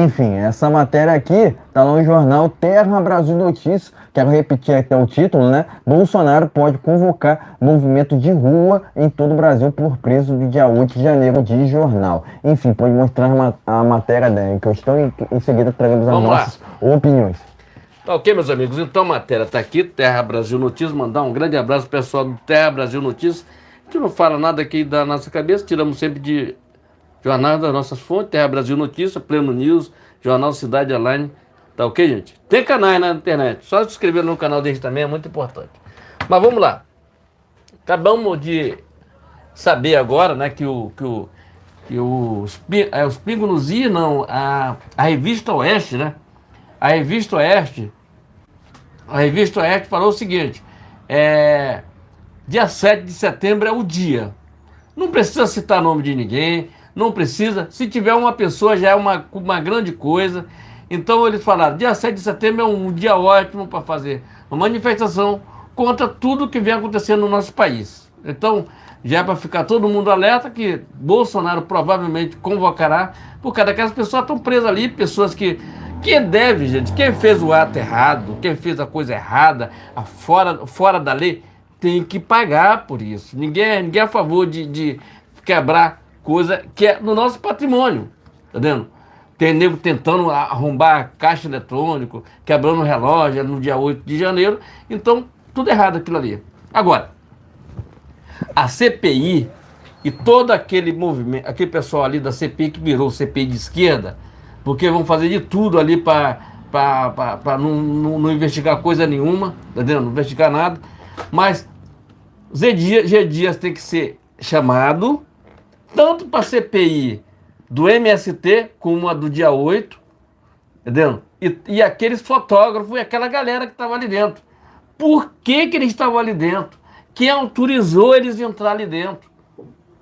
Speaker 2: Enfim, essa matéria aqui tá lá no jornal Terra Brasil Notícias. Quero repetir aqui o título, né? Bolsonaro pode convocar movimento de rua em todo o Brasil por preso do dia 8 de janeiro, de jornal. Enfim, pode mostrar a matéria dela, que eu estou em seguida traremos as nossas opiniões.
Speaker 1: Tá ok, meus amigos? Então a matéria tá aqui, Terra Brasil Notícias. Mandar um grande abraço pro pessoal do Terra Brasil Notícias. A gente não fala nada aqui da nossa cabeça, tiramos sempre de jornal das nossas fontes, Terra Brasil Notícias, Pleno News, Jornal Cidade Online. Tá ok, gente? Tem canais na internet. Só se inscrever no canal deles também é muito importante. Mas vamos lá. Acabamos de saber agora, né, que os Pingos nos I, não, a Revista Oeste, né? A Revista Oeste falou o seguinte, dia 7 de setembro é o dia. Não precisa citar nome de ninguém, não precisa. Se tiver uma pessoa já é uma grande coisa. Então eles falaram, dia 7 de setembro é um dia ótimo para fazer uma manifestação contra tudo que vem acontecendo no nosso país. Então já é para ficar todo mundo alerta que Bolsonaro provavelmente convocará, por causa daquelas pessoas que estão presas ali, pessoas que deve, gente, quem fez o ato errado, quem fez a coisa errada, fora da lei, tem que pagar por isso. Ninguém é a favor de quebrar coisa que é no nosso patrimônio, tá vendo? Tem nego tentando arrombar caixa eletrônico, quebrando o relógio no dia 8 de janeiro, então tudo errado aquilo ali. Agora, a CPI e todo aquele movimento, aquele pessoal ali da CPI que virou CPI de esquerda, porque vão fazer de tudo ali para não investigar coisa nenhuma, tá vendo? Não investigar nada, mas G Dias tem que ser chamado, tanto para a CPI do MST, como a do dia 8, entendeu? E aqueles fotógrafos e aquela galera que estava ali dentro. Por que eles estavam ali dentro? Quem autorizou eles a entrar ali dentro?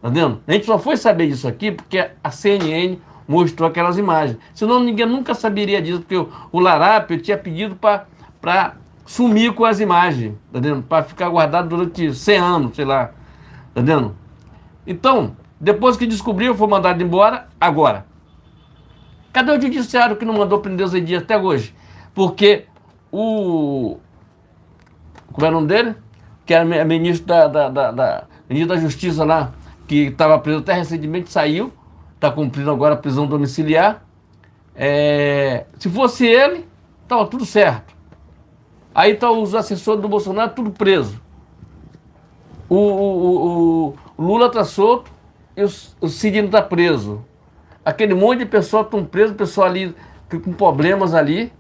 Speaker 1: Tá vendo? A gente só foi saber disso aqui porque a CNN mostrou aquelas imagens. Senão ninguém nunca saberia disso, porque o Larápio tinha pedido para sumir com as imagens, tá vendo? Para ficar guardado durante 100 anos, sei lá, tá vendo? Então, depois que descobriu, foi mandado embora. Agora, cadê o judiciário que não mandou prender os Dias até hoje? Porque como é o nome dele? Que era ministro ministro da Justiça lá, que estava preso até recentemente, saiu, está cumprindo agora a prisão domiciliar. Se fosse ele, estava tudo certo. Aí tá os assessores do Bolsonaro tudo preso. O Lula está solto e o Sidney está preso. Aquele monte de pessoas estão presos, pessoal ali com problemas ali,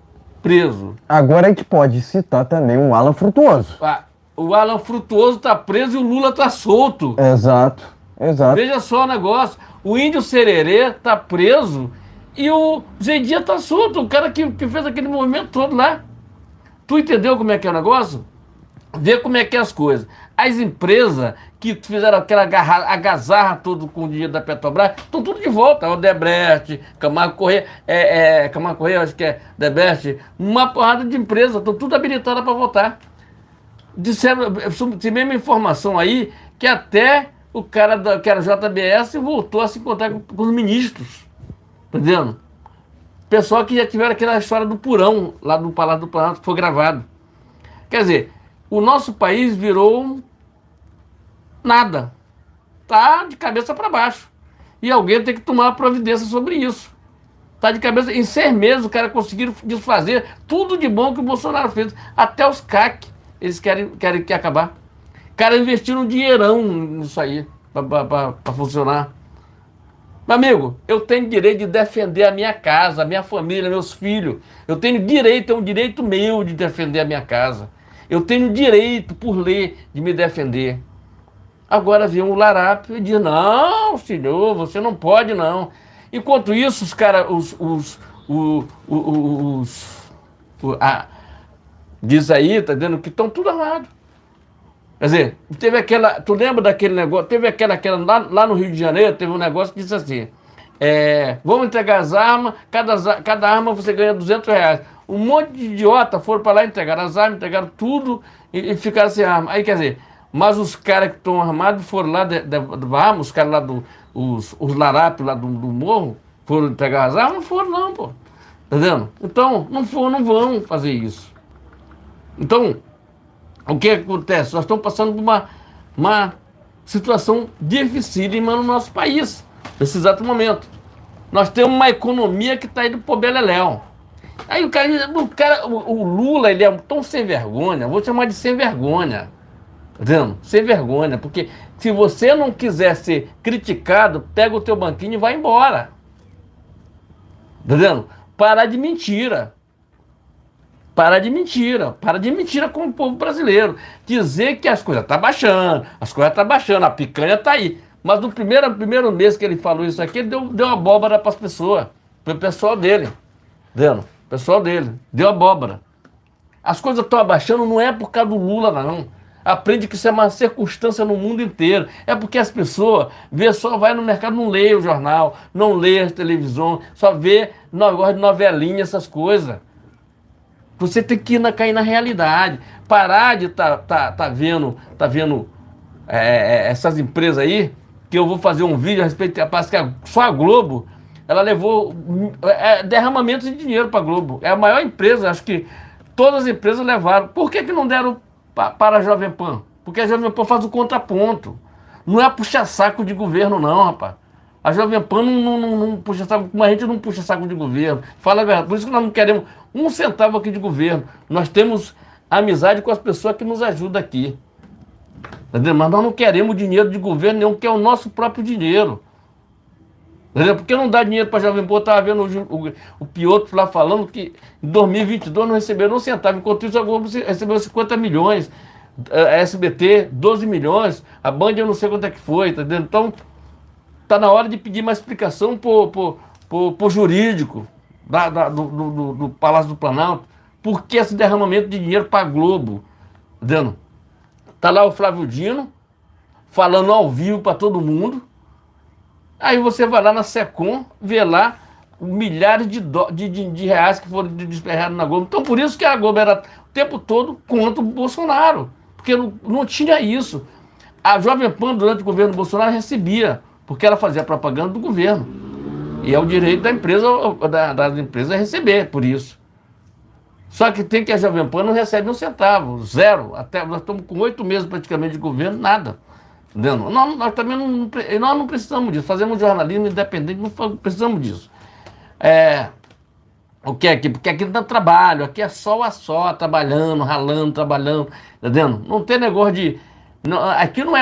Speaker 1: preso.
Speaker 2: Agora a gente pode citar também o Alan Frutuoso.
Speaker 1: O Alan Frutuoso está preso e o Lula está solto.
Speaker 2: Exato.
Speaker 1: Veja só o negócio. O Índio Sererê está preso e o Zé Dias está solto. O cara que fez aquele movimento todo lá. Tu entendeu como é que é o negócio? Vê como é que é as coisas. As empresas que fizeram aquela agazarra todo com o dinheiro da Petrobras, estão tudo de volta. O Odebrecht, Camargo Corrêa, Camargo Corrêa, acho que é Odebrecht, uma porrada de empresas, estão tudo habilitadas para voltar. Disseram, tem mesma informação aí, que até o cara que era JBS voltou a se encontrar com os ministros. Tá entendendo? Pessoal que já tiveram aquela história do Purão, lá do Palácio do Planalto, que foi gravado. Quer dizer, o nosso país virou nada. Tá de cabeça para baixo. E alguém tem que tomar providência sobre isso. Tá de cabeça. Em 6 meses o cara conseguiu desfazer tudo de bom que o Bolsonaro fez. Até os CAC, eles querem acabar. O cara investiu um dinheirão nisso aí, para funcionar. Meu amigo, eu tenho direito de defender a minha casa, a minha família, meus filhos. Eu tenho direito, é um direito meu de defender a minha casa. Eu tenho direito, por lei, de me defender. Agora vem o Larápio e diz, não, senhor, você não pode não. Enquanto isso, os caras, diz aí, tá dizendo que estão tudo armado. Quer dizer, teve aquela, tu lembra daquele negócio, teve lá no Rio de Janeiro, teve um negócio que disse assim, vamos entregar as armas, cada arma você ganha R$ 200. Um monte de idiota foram para lá, entregaram as armas, entregaram tudo e ficaram sem arma. Aí, quer dizer, mas os caras que estão armados foram lá, os caras lá, os larápios lá do morro, foram entregar as armas? Não foram não, pô. Tá vendo? Então, não vão fazer isso. Então, o que acontece? Nós estamos passando por uma situação dificílima no nosso país, nesse exato momento. Nós temos uma economia que está indo pro beleléu. Aí o Lula, ele é tão sem vergonha, vou chamar de sem vergonha, tá vendo? Sem vergonha, porque se você não quiser ser criticado, pega o teu banquinho e vai embora. Tá vendo? Parar de mentira. Para de mentira com o povo brasileiro. Dizer que as coisas estão baixando, a picanha está aí. Mas no primeiro mês que ele falou isso aqui, ele deu abóbora para as pessoas, para o pessoal dele. Vendo? O pessoal dele, deu abóbora. As coisas estão abaixando não é por causa do Lula, não. Aprende que isso é uma circunstância no mundo inteiro. É porque as pessoas só vai no mercado, não lê o jornal, não lê a televisão, só vê negócio de novelinha, essas coisas. Você tem que cair na realidade. Parar de tá vendo essas empresas aí, que eu vou fazer um vídeo a respeito, parece que só a Globo, ela levou derramamentos de dinheiro para a Globo. É a maior empresa, acho que todas as empresas levaram. Por que não deram para a Jovem Pan? Porque a Jovem Pan faz o contraponto. Não é puxar saco de governo não, rapaz. A Jovem Pan não puxa saco, como a gente não puxa saco de governo. Fala a verdade. Por isso que nós não queremos um centavo aqui de governo. Nós temos amizade com as pessoas que nos ajudam aqui. Entendeu? Mas nós não queremos dinheiro de governo nenhum, que é o nosso próprio dinheiro. Entendeu? Porque não dá dinheiro para a Jovem Pan. Eu estava vendo o Piotr lá falando que em 2022 não receberam um centavo. Enquanto isso, a Globo recebeu 50 milhões. A SBT, 12 milhões. A Band, eu não sei quanto é que foi. Entendeu? Então, está na hora de pedir uma explicação pro jurídico do Palácio do Planalto. Por que esse derramamento de dinheiro para a Globo? Entendeu? Está lá o Flávio Dino falando ao vivo para todo mundo. Aí você vai lá na Secom, vê lá milhares de reais que foram despejados na Globo. Então por isso que a Globo era o tempo todo contra o Bolsonaro. Porque não tinha isso. A Jovem Pan, durante o governo do Bolsonaro, recebia, porque ela fazia propaganda do governo. E é o direito da empresa, das empresas receber por isso. Só que tem que a Jovem Pan não recebe um centavo, zero. Até nós estamos com 8 meses praticamente de governo, nada. Entendeu? Nós também não precisamos disso. Fazemos jornalismo independente, não precisamos disso. O que é aqui? Porque aqui não dá trabalho, aqui é sol a sol, trabalhando, ralando, trabalhando. Entendeu? Não tem negócio de. Aqui não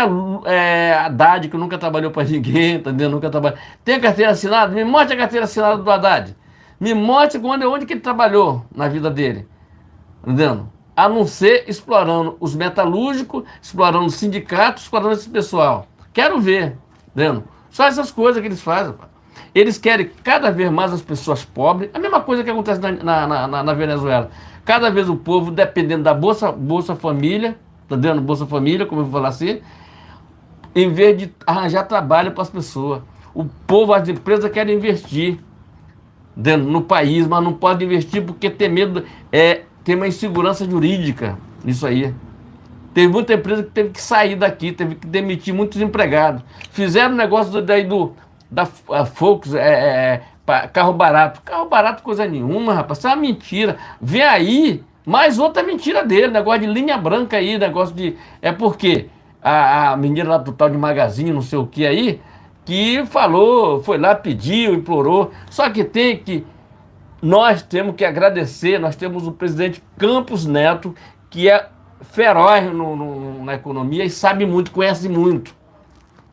Speaker 1: é Haddad, que nunca trabalhou para ninguém, entendeu? Nunca trabalhou. Tem a carteira assinada? Me mostre a carteira assinada do Haddad. Me mostre onde que ele trabalhou na vida dele. Entendeu? A não ser explorando os metalúrgicos, explorando os sindicatos, explorando esse pessoal. Quero ver, entendeu? Só essas coisas que eles fazem. Pá. Eles querem cada vez mais as pessoas pobres. A mesma coisa que acontece na Venezuela. Cada vez o povo, dependendo da Bolsa Família, tá vendo? Bolsa Família, como eu vou falar assim, em vez de arranjar trabalho para as pessoas. O povo, as empresas querem investir no país, mas não pode investir porque tem medo, tem uma insegurança jurídica nisso aí. Teve muita empresa que teve que sair daqui, teve que demitir muitos empregados. Fizeram negócio daí da Focus, carro barato. Carro barato coisa nenhuma, rapaz, isso é uma mentira. Vem aí mais outra mentira dele, negócio de linha branca aí, negócio de... porque a menina lá do tal de Magazine, não sei o que aí, que falou, foi lá, pediu, implorou. Só que nós temos que agradecer, nós temos o presidente Campos Neto, que é feroz na economia e sabe muito, conhece muito.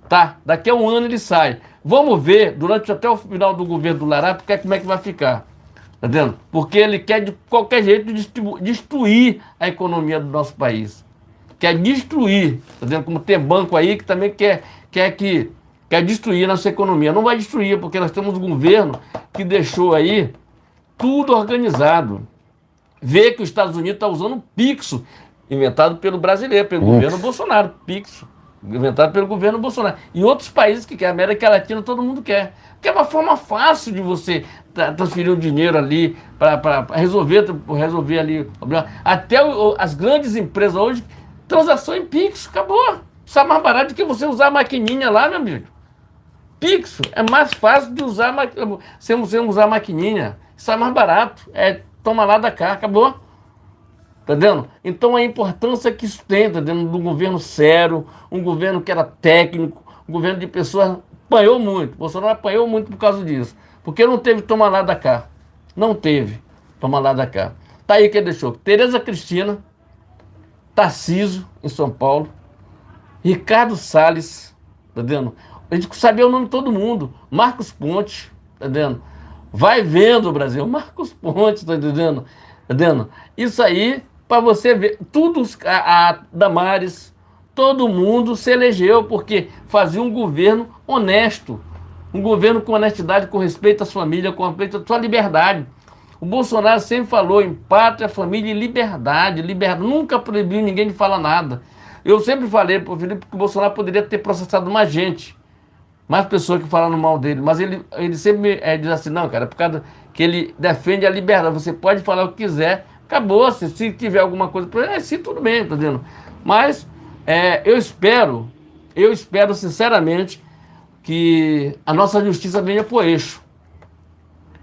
Speaker 1: Tá? Daqui a um ano ele sai. Vamos ver, até o final do governo do Larápio, como é que vai ficar. Tá vendo? Porque ele quer de qualquer jeito destruir a economia do nosso país. quer destruir, tá vendo? Como tem banco aí que também quer destruir nossa economia. Não vai destruir, porque nós temos um governo que deixou aí tudo organizado. Vê que os Estados Unidos está usando o Pix, inventado pelo brasileiro, pelo governo Bolsonaro. Pix, inventado pelo governo Bolsonaro. E outros países que querem, América Latina, todo mundo quer. Porque é uma forma fácil de você transferir o dinheiro ali para resolver ali o problema. Até as grandes empresas hoje, transação em Pix, acabou. Isso é mais barato do que você usar a maquininha lá, meu amigo. Pix é mais fácil de usar sem você usar a maquininha. Isso é mais barato. Toma lá da cá, acabou. Tá vendo? Então a importância que isso tem, tá vendo? De um governo sério, um governo que era técnico, um governo de pessoas apanhou muito. Bolsonaro apanhou muito por causa disso. Porque não teve toma lá da cá. Não teve toma lá da cá. Tá aí que ele deixou. Tereza Cristina, Tarcísio, em São Paulo, Ricardo Salles, tá vendo? A gente sabia o nome de todo mundo. Marcos Pontes, tá vendo? Vai vendo, Brasil. Marcos Pontes, tá entendendo? Tá vendo? Isso aí, para você ver, tudo, a Damares, todo mundo se elegeu porque fazia um governo honesto. Um governo com honestidade, com respeito às famílias, com respeito à sua liberdade. O Bolsonaro sempre falou em pátria, família e liberdade. Liberdade. Nunca proibiu ninguém de falar nada. Eu sempre falei para o Felipe que o Bolsonaro poderia ter processado mais gente. Mais pessoas que falaram mal dele, mas ele sempre diz assim, não, cara, por causa que ele defende a liberdade, você pode falar o que quiser, acabou, se tiver alguma coisa para ele, sim, tudo bem, tá vendo? Mas eu espero sinceramente que a nossa justiça venha por eixo.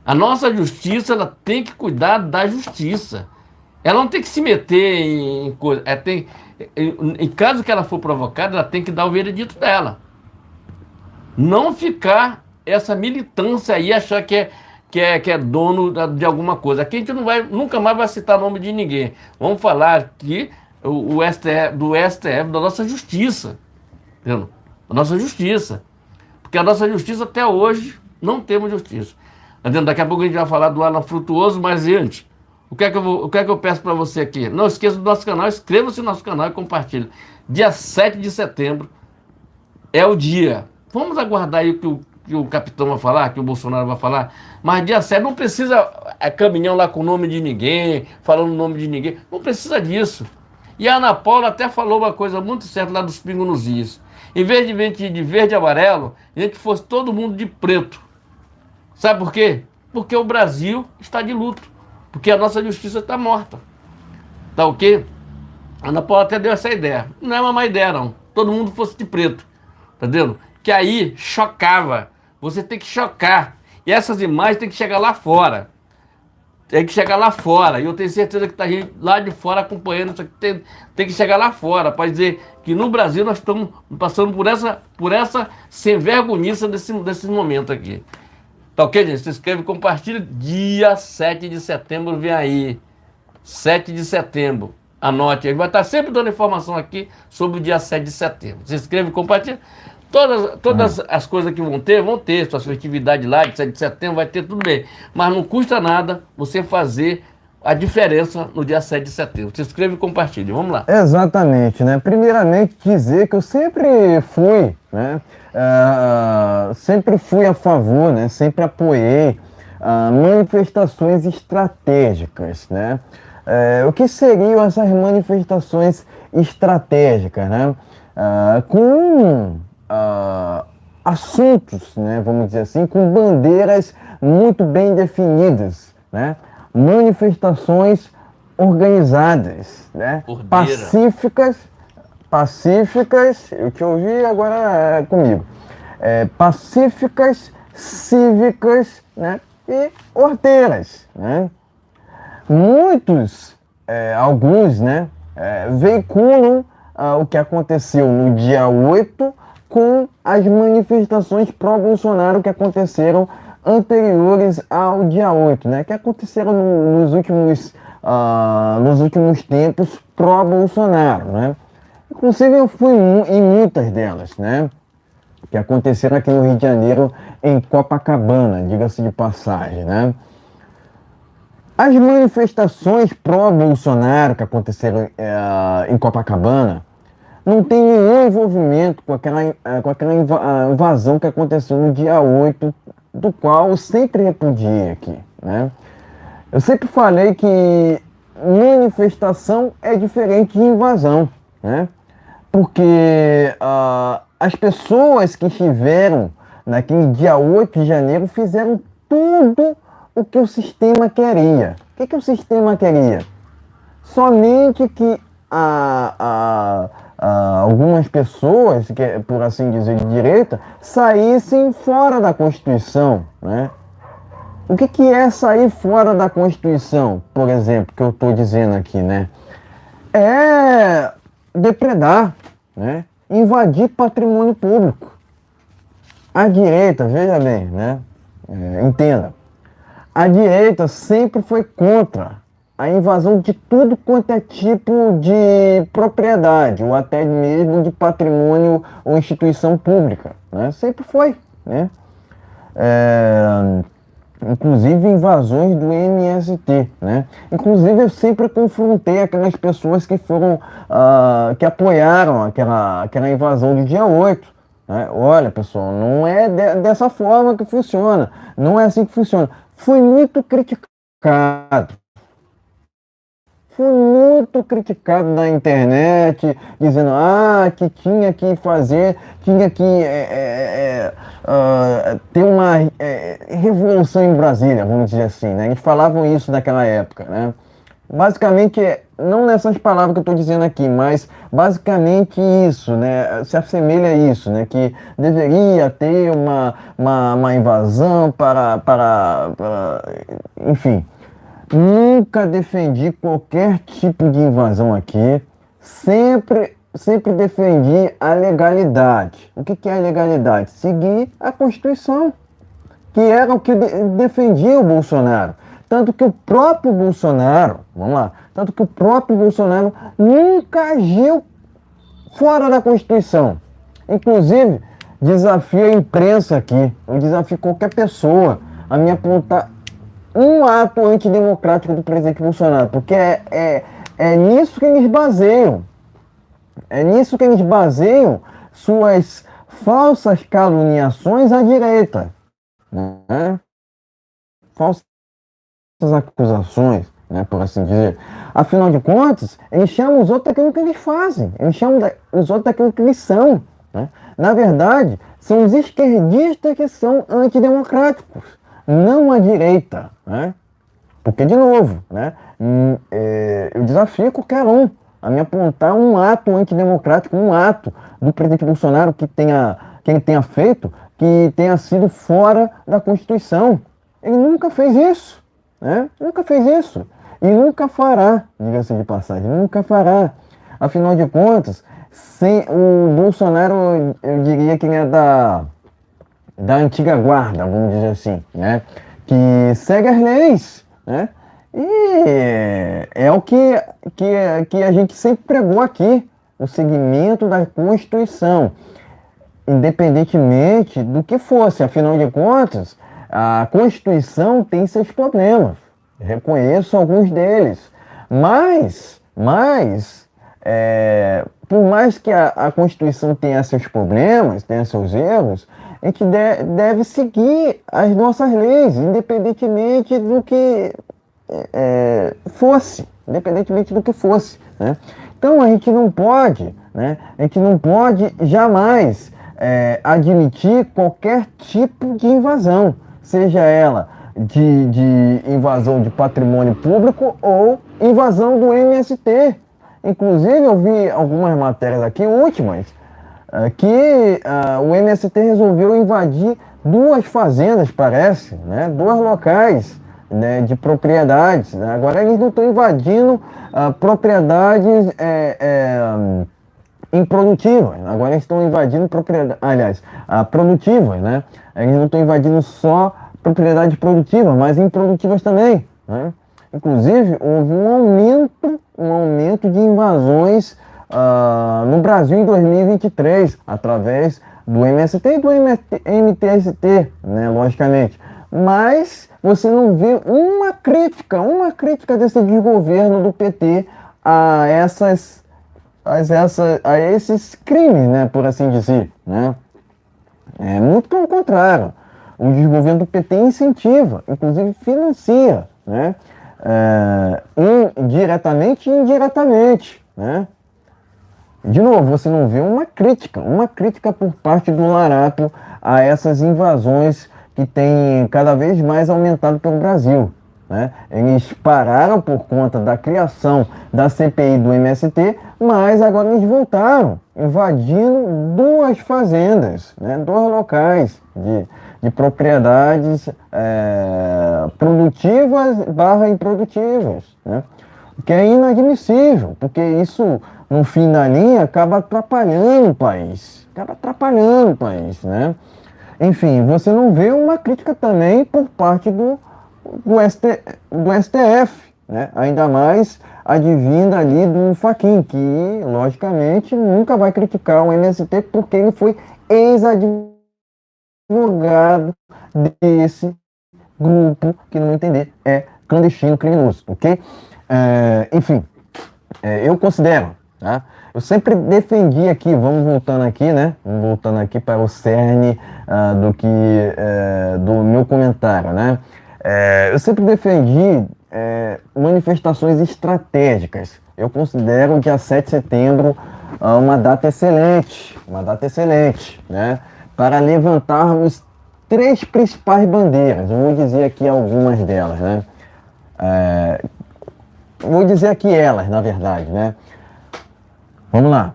Speaker 1: A nossa justiça, ela tem que cuidar da justiça. Ela não tem que se meter em coisa, em caso que ela for provocada, ela tem que dar o veredito dela. Não ficar essa militância aí, achar que é dono de alguma coisa. Aqui a gente nunca mais vai citar o nome de ninguém. Vamos falar aqui do STF, da nossa justiça. Entendeu? Da nossa justiça. Porque a nossa justiça até hoje não temos justiça. Daqui a pouco a gente vai falar do Alan Frutuoso, mas antes, o que é que eu peço para você aqui? Não esqueça do nosso canal, inscreva-se no nosso canal e compartilhe. Dia 7 de setembro é o dia. Vamos aguardar aí o que o capitão vai falar, que o Bolsonaro vai falar. Mas dia 7 não precisa caminhão lá com o nome de ninguém, falando o nome de ninguém. Não precisa disso. E a Ana Paula até falou uma coisa muito certa lá dos pingos nos is. Em vez de vir de verde e amarelo, a gente fosse todo mundo de preto. Sabe por quê? Porque o Brasil está de luto. Porque a nossa justiça está morta. Tá ok? A Ana Paula até deu essa ideia. Não é uma má ideia, não. Todo mundo fosse de preto. Tá vendo? Que aí chocava. Você tem que chocar. E essas imagens tem que chegar lá fora. Tem que chegar lá fora. E eu tenho certeza que tá gente lá de fora acompanhando isso aqui. Tem que chegar lá fora para dizer que no Brasil nós estamos passando por essa sem vergonhice desse momento aqui. Tá ok, gente? Se inscreve e compartilha. Dia 7 de setembro vem aí. 7 de setembro. Anote aí. Vai estar sempre dando informação aqui sobre o dia 7 de setembro. Se inscreve e compartilha. Todas as coisas que vão ter, sua festividade lá, de 7 de setembro, vai ter tudo bem. Mas não custa nada você fazer a diferença no dia 7 de setembro. Se inscreve e compartilhe. Vamos lá.
Speaker 2: Exatamente, né? Primeiramente dizer que eu sempre fui, né? Sempre fui a favor, né? Sempre apoiei manifestações estratégicas, né? O que seriam essas manifestações estratégicas, né? Com assuntos, né, vamos dizer assim, com bandeiras muito bem definidas, né? Manifestações organizadas, né? Pacíficas, o que eu ouvi agora é comigo, pacíficas, cívicas, né? E ordeiras, né? Alguns, né, veiculam o que aconteceu no dia 8 com as manifestações pró-Bolsonaro que aconteceram anteriores ao dia 8, né? Que aconteceram nos últimos tempos pró-Bolsonaro, né? Inclusive eu fui em muitas delas, né? Que aconteceram aqui no Rio de Janeiro, em Copacabana, diga-se de passagem, né? As manifestações pró-Bolsonaro que aconteceram em Copacabana, não tem nenhum envolvimento com aquela invasão que aconteceu no dia 8, do qual eu sempre repudiei aqui, né? Eu sempre falei que manifestação é diferente de invasão, né? Porque as pessoas que estiveram naquele dia 8 de janeiro fizeram tudo o que o sistema queria. O que o sistema queria? Somente que algumas pessoas, que, por assim dizer, de direita, saíssem fora da Constituição, né? O que é sair fora da Constituição, por exemplo, que eu estou dizendo aqui, né? É depredar, né? Invadir patrimônio público. A direita, veja bem, né? Entenda. A direita sempre foi contra a invasão de tudo quanto é tipo de propriedade, ou até mesmo de patrimônio ou instituição pública, né? Sempre foi, né? Inclusive invasões do MST, né? Inclusive eu sempre confrontei aquelas pessoas que foram, que apoiaram aquela invasão do dia 8, né? Olha, pessoal, não é dessa forma que funciona, não é assim que funciona. Foi muito criticado. Fui muito criticado na internet, dizendo que tinha que fazer, tinha que ter uma revolução em Brasília, vamos dizer assim, né? Eles falavam isso naquela época, né? Basicamente, não nessas palavras que eu estou dizendo aqui, mas basicamente isso, né? Se assemelha a isso, né? Que deveria ter uma invasão enfim. Nunca defendi qualquer tipo de invasão aqui. Sempre defendi a legalidade. O que é a legalidade? Seguir a Constituição, que era o que defendia o Bolsonaro. Tanto que o próprio Bolsonaro, vamos lá, tanto que o próprio Bolsonaro nunca agiu fora da Constituição. Inclusive, desafio a imprensa aqui, eu desafio qualquer pessoa a me apontar um ato antidemocrático do presidente Bolsonaro, porque é nisso que eles baseiam. É nisso que eles baseiam suas falsas caluniações à direita, né? Falsas acusações, né, por assim dizer. Afinal de contas, eles chamam os outros daquilo que eles fazem, eles chamam os outros daquilo que eles são, né? Na verdade, são os esquerdistas que são antidemocráticos, não a direita, né? Porque, de novo, né, eu desafio qualquer um a me apontar um ato antidemocrático, um ato do presidente Bolsonaro que ele tenha feito, que tenha sido fora da Constituição. Ele nunca fez isso, né? Nunca fez isso. E nunca fará, diga-se de passagem, nunca fará. Afinal de contas, o Bolsonaro, eu diria que ele é da antiga guarda, vamos dizer assim, né? Que segue as leis, né? E é o que a gente sempre pregou aqui, o seguimento da Constituição, independentemente do que fosse. Afinal de contas, a Constituição tem seus problemas, reconheço alguns deles, mas por mais que a Constituição tenha seus problemas, tenha seus erros, a gente deve seguir as nossas leis, independentemente do que fosse, né? Então a gente não pode, né? A gente não pode jamais admitir qualquer tipo de invasão, seja ela de invasão de patrimônio público ou invasão do MST. Inclusive eu vi algumas matérias aqui últimas que o MST resolveu invadir 2 fazendas, parece, né? 2 locais, né, de propriedades. Né? Agora eles não estão invadindo propriedades improdutivas. Agora eles estão invadindo propriedades, aliás, produtivas, né? Eles não estão invadindo só propriedades produtivas, mas improdutivas também, né? Inclusive, houve um aumento de invasões no Brasil em 2023, através do MST e do MTST, né, logicamente. Mas você não vê uma crítica desse desgoverno do PT a essas a esses crimes, né, por assim dizer, né? Muito pelo contrário. O desgoverno do PT incentiva, inclusive financia, né? Diretamente e indiretamente, né? De novo, você não vê uma crítica por parte do Larápio a essas invasões que têm cada vez mais aumentado pelo Brasil, né? Eles pararam por conta da criação da CPI do MST, mas agora eles voltaram, invadindo duas fazendas, né? Dois locais de propriedades produtivas barra improdutivas, né? O que é inadmissível, porque isso, no fim da linha, acaba atrapalhando o país. Né? Enfim, você não vê uma crítica também por parte do STF, né? Ainda mais advinda ali do Fachin, que, logicamente, nunca vai criticar o MST porque ele foi ex-advogado desse grupo, que, no meu entender, é clandestino criminoso, ok? Enfim, eu considero, tá? Eu sempre defendi aqui, vamos voltando aqui, né? Vamos voltando aqui para o cerne do meu comentário, né? Eu sempre defendi manifestações estratégicas. Eu considero o dia 7 de setembro uma data excelente, né? Para levantarmos três principais bandeiras. Eu vou dizer aqui algumas delas, né? Vou dizer aqui elas, na verdade, né? Vamos lá.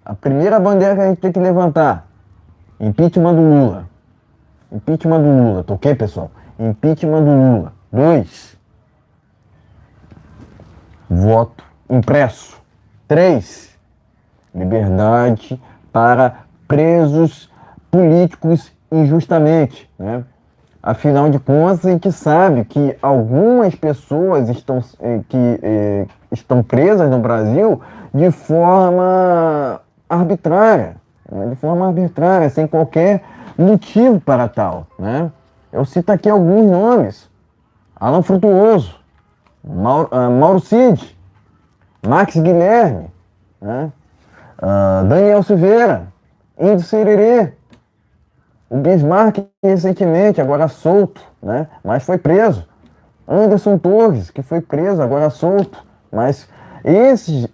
Speaker 2: A primeira bandeira que a gente tem que levantar: impeachment do Lula. Tá ok, pessoal? Impeachment do Lula. 2, voto impresso. 3, liberdade para presos políticos injustamente, né? Afinal de contas, a gente sabe que algumas pessoas estão presas no Brasil de forma arbitrária, né? Sem qualquer motivo para tal, né? Eu cito aqui alguns nomes: Alan Frutuoso, Mauro Cid, Max Guilherme, né? Daniel Silveira, Índio Sererê, o Bismarck recentemente, agora solto, né? Mas foi preso. Anderson Torres, que foi preso, agora solto. Mas esses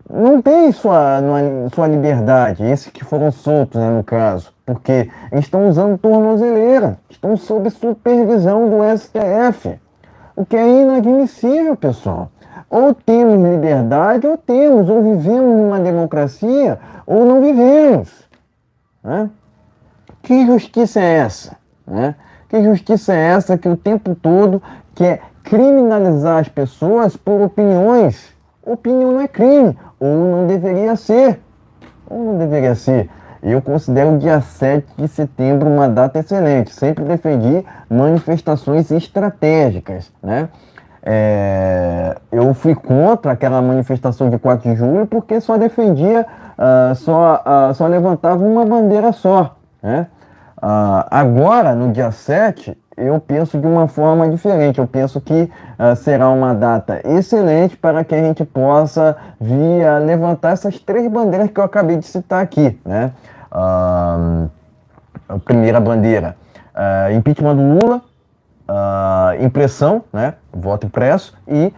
Speaker 2: não têm sua liberdade, esses que foram soltos, né, no caso. Porque eles estão usando tornozeleira, estão sob supervisão do STF. O que é inadmissível, pessoal. Ou temos liberdade, ou vivemos numa democracia, ou não vivemos, né? Que justiça é essa, né? Que justiça é essa que o tempo todo quer criminalizar as pessoas por opiniões? Opinião não é crime, ou não deveria ser. Eu considero o dia 7 de setembro uma data excelente. Sempre defendi manifestações estratégicas, né? Eu fui contra aquela manifestação de 4 de julho porque só defendia, só levantava uma bandeira só, né? Agora, no dia 7, eu penso de uma forma diferente. Eu penso que será uma data excelente para que a gente possa vir a levantar essas três bandeiras que eu acabei de citar aqui, né? A primeira bandeira, impeachment do Lula, impressão, né? Voto impresso, e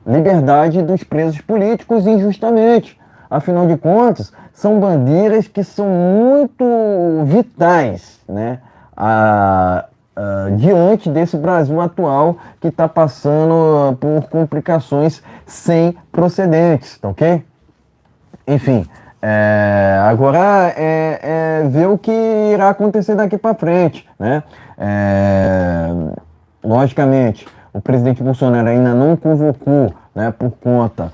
Speaker 2: liberdade dos presos políticos injustamente. Afinal de contas, são bandeiras que são muito vitais, né? Diante desse Brasil atual que está passando por complicações sem precedentes, tá ok? Enfim, agora ver o que irá acontecer daqui para frente, né? Logicamente, o presidente Bolsonaro ainda não convocou, né, por conta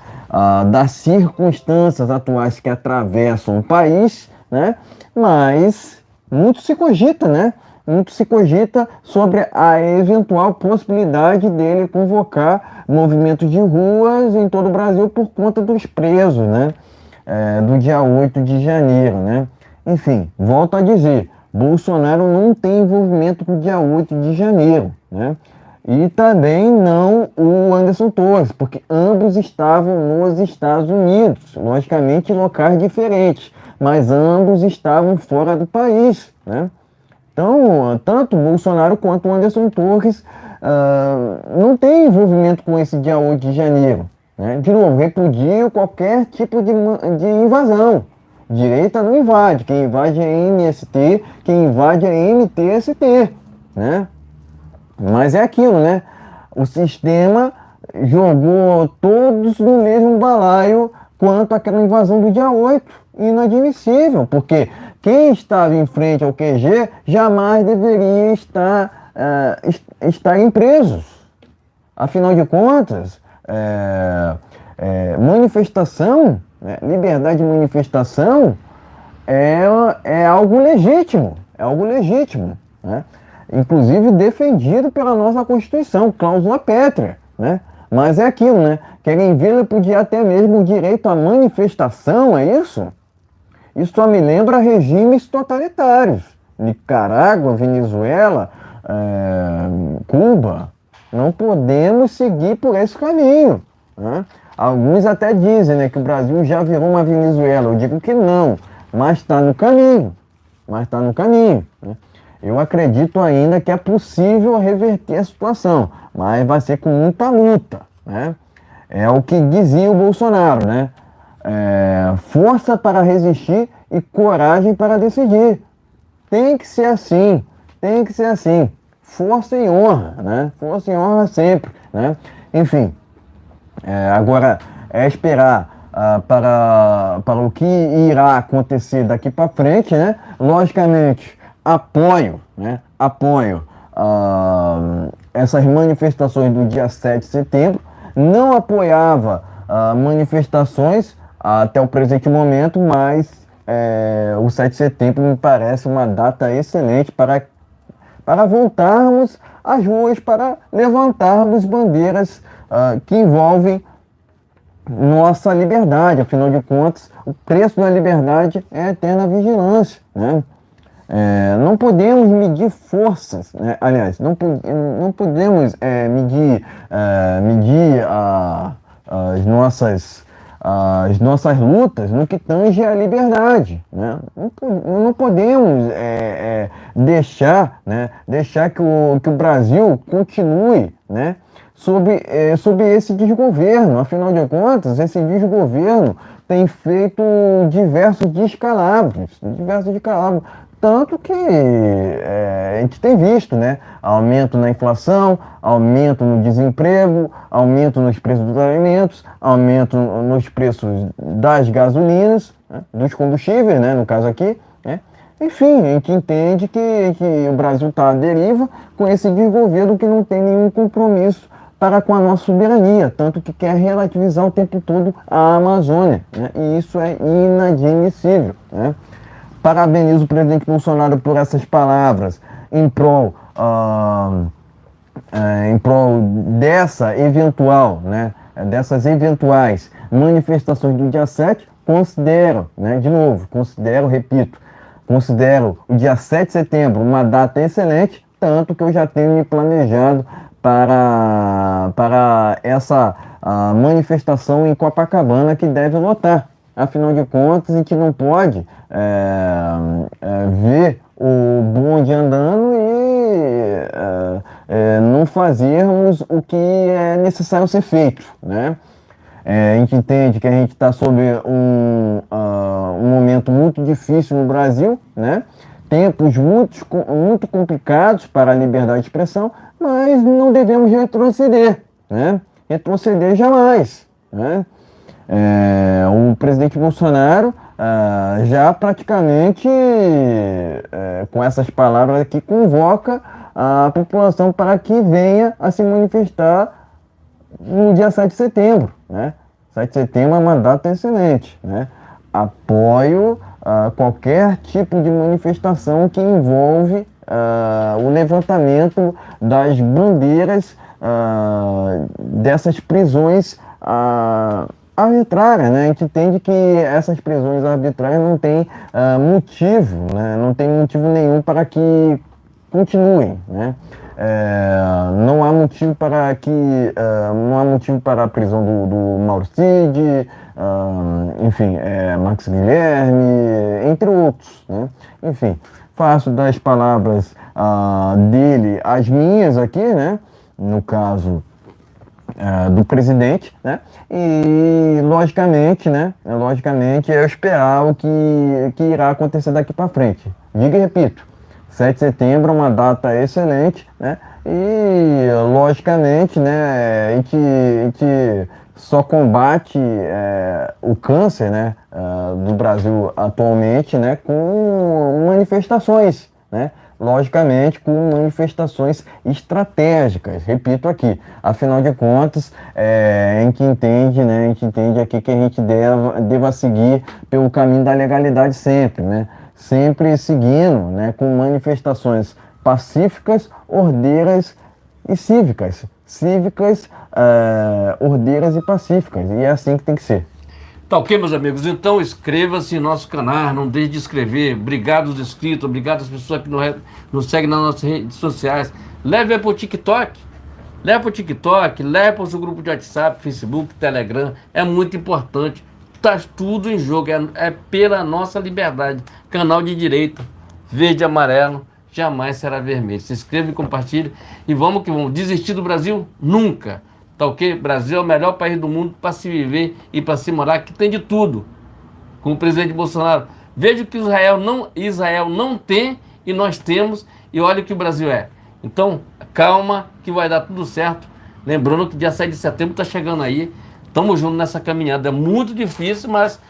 Speaker 2: das circunstâncias atuais que atravessam o país, né? Mas muito se cogita, né? Muito se cogita sobre a eventual possibilidade dele convocar movimentos de ruas em todo o Brasil por conta dos presos, né? Do dia 8 de janeiro, né? Enfim, volto a dizer, Bolsonaro não tem envolvimento com o dia 8 de janeiro, né? e também não o Anderson Torres, porque ambos estavam nos Estados Unidos, logicamente em locais diferentes, mas ambos estavam fora do país, né? Então, tanto o Bolsonaro quanto o Anderson Torres não tem envolvimento com esse dia 8 de janeiro, né? De novo, repudio qualquer tipo de invasão. Direita não invade, quem invade é MST, quem invade é MTST, né? Mas é aquilo, né? O sistema jogou todos no mesmo balaio quanto àquela invasão do dia 8. Inadmissível, porque quem estava em frente ao QG jamais deveria estar presos. Afinal de contas, manifestação, né? Liberdade de manifestação é algo legítimo, né? Inclusive defendido pela nossa Constituição, cláusula pétrea, né? Mas é aquilo, né? Querem vilipendiar até mesmo o direito à manifestação, é isso? Isso só me lembra regimes totalitários. Nicarágua, Venezuela, Cuba. Não podemos seguir por esse caminho, né? Alguns até dizem, né, que o Brasil já virou uma Venezuela. Eu digo que não, mas está no caminho. Né? Eu acredito ainda que é possível reverter a situação, mas vai ser com muita luta, né? É o que dizia o Bolsonaro, né? Força para resistir e coragem para decidir. Tem que ser assim. Força e honra, né? Força e honra sempre, né? Enfim, agora é esperar para o que irá acontecer daqui para frente, né? Logicamente, apoio essas manifestações do dia 7 de setembro. Não apoiava manifestações até o presente momento, mas o 7 de setembro me parece uma data excelente para voltarmos às ruas, para levantarmos bandeiras que envolvem nossa liberdade. Afinal de contas, o preço da liberdade é a eterna vigilância, né? Não podemos medir forças, né? Aliás, não podemos medir as nossas lutas no que tange à liberdade, né? Não podemos deixar que o Brasil continue, né, sob esse desgoverno. Afinal de contas, esse desgoverno tem feito diversos descalabros, tanto que a gente tem visto, né, aumento na inflação, aumento no desemprego, aumento nos preços dos alimentos, aumento nos preços das gasolinas, né, dos combustíveis, né, no caso aqui, né. Enfim, a gente entende que o Brasil está à deriva com esse desgoverno que não tem nenhum compromisso para com a nossa soberania, tanto que quer relativizar o tempo todo a Amazônia, né, e isso é inadmissível, né. Parabenizo o presidente Bolsonaro por essas palavras em prol dessa eventual, né, dessas eventuais manifestações do dia 7. Considero o dia 7 de setembro uma data excelente, tanto que eu já tenho me planejado para essa manifestação em Copacabana, que deve lotar. Afinal de contas, a gente não pode ver o bonde andando e não fazermos o que é necessário ser feito, né? A gente entende que a gente está sob um momento muito difícil no Brasil, né? Tempos muito complicados para a liberdade de expressão, mas não devemos retroceder, né? Retroceder jamais, né? O presidente Bolsonaro já praticamente, com essas palavras aqui, convoca a população para que venha a se manifestar no dia 7 de setembro, né? 7 de setembro é uma data excelente, né? Apoio qualquer tipo de manifestação que envolve o levantamento das bandeiras dessas prisões arbitrárias, né? A gente entende que essas prisões arbitrárias não têm motivo, né? Não tem motivo nenhum para que continuem, né? não há motivo para não há motivo para a prisão do Mauro Cid, enfim, Max Guilherme, entre outros, né? Enfim, faço das palavras dele as minhas aqui, né? No caso do presidente, né? E logicamente, né? Logicamente é esperar o que irá acontecer daqui para frente. Digo e repito, 7 de setembro é uma data excelente, né? E logicamente, né? A gente só combate o câncer, né? Do Brasil atualmente, né? Com manifestações, né? Logicamente com manifestações estratégicas, repito aqui, afinal de contas, a gente entende, né, a gente entende aqui que a gente deva seguir pelo caminho da legalidade sempre, né, sempre seguindo, né, com manifestações pacíficas, ordeiras e cívicas, ordeiras e pacíficas, e é assim que tem que ser.
Speaker 1: Tá ok, meus amigos? Então inscreva-se em nosso canal, não deixe de inscrever. Obrigado aos inscritos, obrigado às pessoas que nos seguem nas nossas redes sociais. Leve para o TikTok, leve para o TikTok, leve para o seu grupo de WhatsApp, Facebook, Telegram. É muito importante. Tá tudo em jogo, é pela nossa liberdade. Canal de direita, verde e amarelo, jamais será vermelho. Se inscreva e compartilhe. E vamos que vamos. Desistir do Brasil? Nunca. Tá ok? Brasil é o melhor país do mundo para se viver e para se morar, que tem de tudo. Com o presidente Bolsonaro. Veja o que Israel não tem e nós temos, e olha o que o Brasil é. Então, calma que vai dar tudo certo. Lembrando que dia 7 de setembro está chegando aí. Estamos juntos nessa caminhada. É muito difícil, mas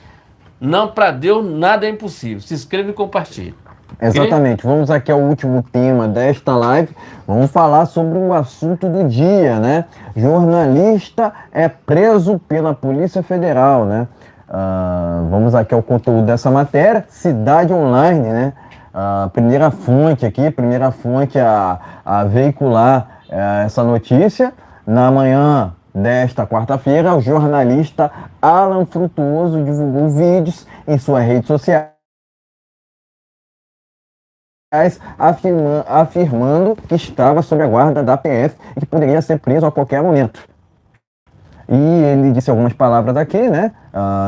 Speaker 1: não, para Deus nada é impossível. Se inscreva e compartilhe.
Speaker 2: Exatamente, vamos aqui ao último tema desta live, vamos falar sobre o assunto do dia, né? Jornalista é preso pela Polícia Federal, né? Vamos aqui ao conteúdo dessa matéria, Cidade Online, né? Primeira fonte a veicular essa notícia. Na manhã desta quarta-feira, o jornalista Alan Frutuoso divulgou vídeos em suas redes sociais afirmando que estava sob a guarda da PF e que poderia ser preso a qualquer momento. E ele disse algumas palavras aqui, né,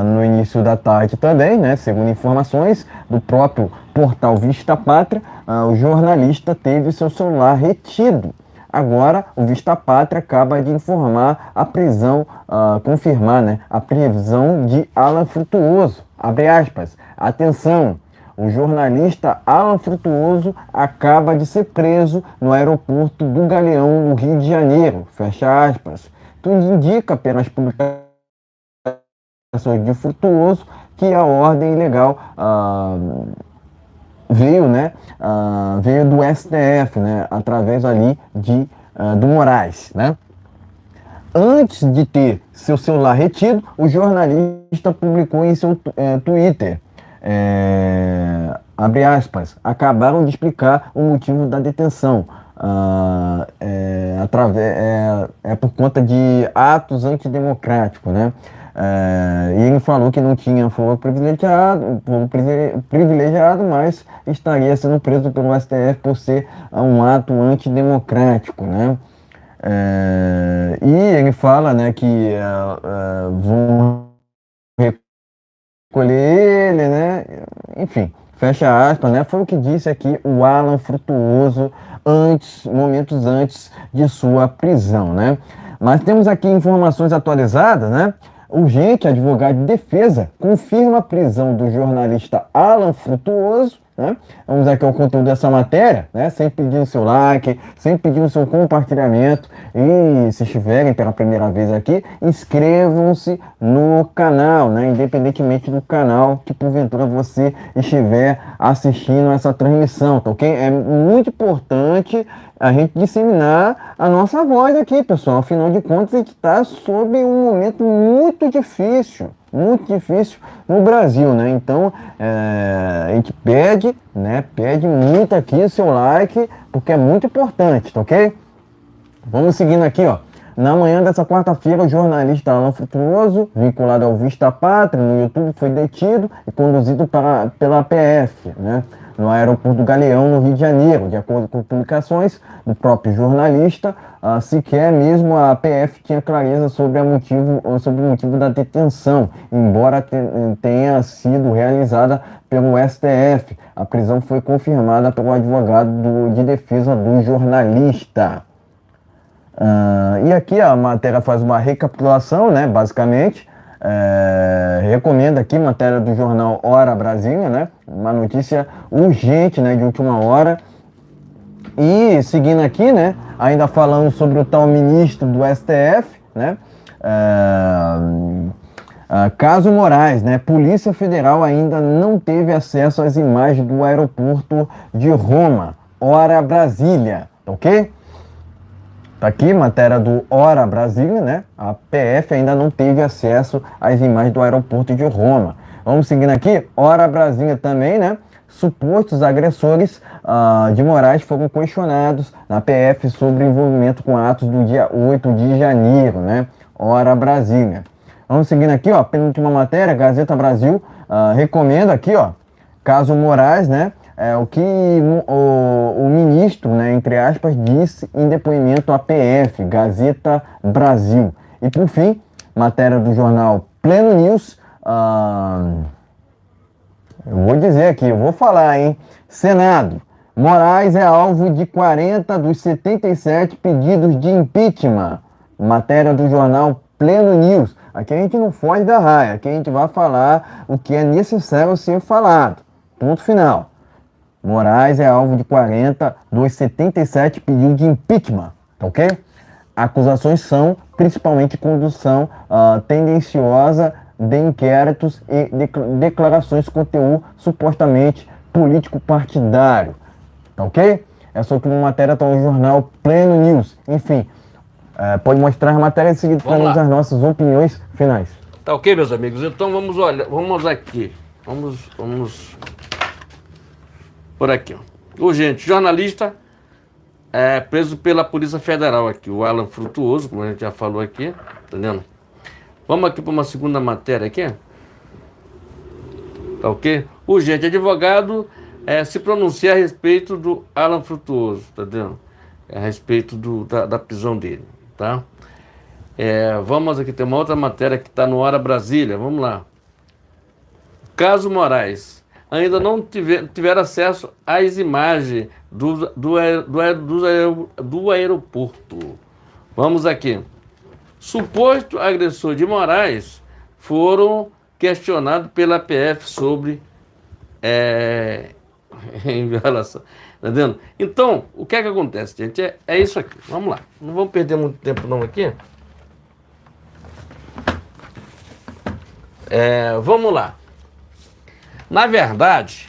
Speaker 2: no início da tarde também, né, segundo informações do próprio portal Vista Pátria, o jornalista teve seu celular retido. Agora, o Vista Pátria acaba de informar a prisão, confirmar, né, a prisão de Alan Frutuoso. Abre aspas, atenção. O jornalista Alan Frutuoso acaba de ser preso no aeroporto do Galeão, no Rio de Janeiro. Fecha aspas. Tudo indica pelas publicações de Frutuoso que a ordem legal veio, né, veio do STF, né, através ali do Moraes, né? Antes de ter seu celular retido, o jornalista publicou em seu Twitter. Abre aspas, acabaram de explicar o motivo da detenção. Por conta de atos antidemocráticos, né? E ele falou que não tinha foro privilegiado, mas estaria sendo preso pelo STF por ser um ato antidemocrático, né? E ele fala, né, que vão recolher ele, né? Enfim, fecha aspas, né? Foi o que disse aqui o Alan Frutuoso momentos antes de sua prisão, né? Mas temos aqui informações atualizadas, né? Urgente, advogado de defesa confirma a prisão do jornalista Alan Frutuoso, né? Vamos aqui ao conteúdo dessa matéria, né? Sempre pedindo seu like, sempre pedindo seu compartilhamento e se estiverem pela primeira vez aqui, inscrevam-se no canal, né? Independentemente do canal que porventura você estiver assistindo essa transmissão, tá ok? É muito importante a gente disseminar a nossa voz aqui, pessoal. Afinal de contas, a gente está sob um momento muito difícil no Brasil, né? Então, a gente pede muito aqui o seu like, porque é muito importante, tá ok? Vamos seguindo aqui, ó. Na manhã dessa quarta-feira, o jornalista Alan Frutuoso, vinculado ao Vista Pátria no YouTube, foi detido e conduzido pela PF, né, no aeroporto do Galeão, no Rio de Janeiro. De acordo com publicações do próprio jornalista, sequer mesmo a PF tinha clareza sobre o motivo da detenção, embora tenha sido realizada pelo STF. A prisão foi confirmada pelo advogado de defesa do jornalista. E aqui a matéria faz uma recapitulação, né, basicamente. Recomendo aqui matéria do jornal Hora Brasília, né, uma notícia urgente, né, de última hora. E seguindo aqui, né, ainda falando sobre o tal ministro do STF, né, caso Moraes, né, Polícia Federal ainda não teve acesso às imagens do aeroporto de Roma. Hora Brasília, ok? Tá aqui, matéria do Hora Brasília, né? A PF ainda não teve acesso às imagens do aeroporto de Roma. Vamos seguindo aqui, Hora Brasília também, né? Supostos agressores de Moraes foram questionados na PF sobre envolvimento com atos do dia 8 de janeiro, né? Hora Brasília. Vamos seguindo aqui, ó, penúltima matéria, Gazeta Brasil, recomendo aqui, ó, caso Moraes, né? O que o ministro, né, entre aspas, disse em depoimento à PF, Gazeta Brasil. E por fim, matéria do jornal Pleno News, eu vou dizer aqui, eu vou falar, hein? Senado, Moraes é alvo de 40 dos 77 pedidos de impeachment. Matéria do jornal Pleno News. Aqui a gente não foge da raia, aqui a gente vai falar o que é necessário ser falado. Ponto final. Moraes é alvo de 40 dos 77 pedidos de impeachment, ok? Acusações são principalmente condução tendenciosa de inquéritos e declarações com conteúdo supostamente político-partidário, tá ok? Essa última matéria está no jornal Pleno News. Enfim, pode mostrar a matéria de seguida para nos as nossas opiniões finais.
Speaker 1: Tá ok, meus amigos? Então vamos aqui. Vamos por aqui, ó. Urgente, jornalista preso pela Polícia Federal aqui, o Alan Frutuoso, como a gente já falou aqui, entendendo? Vamos aqui para uma segunda matéria aqui. Tá ok? Urgente, advogado se pronuncia a respeito do Alan Frutuoso, tá entendendo? A respeito da prisão dele, tá? Vamos aqui, tem uma outra matéria que está no Hora Brasília, vamos lá. Caso Moraes ainda não tiver acesso às imagens do aeroporto. Vamos aqui. Suposto agressor de Moraes foram questionados pela PF sobre violação. Tá vendo? Então, o que é que acontece, gente? É isso aqui. Vamos lá. Não vamos perder muito tempo não aqui. Vamos lá. Na verdade,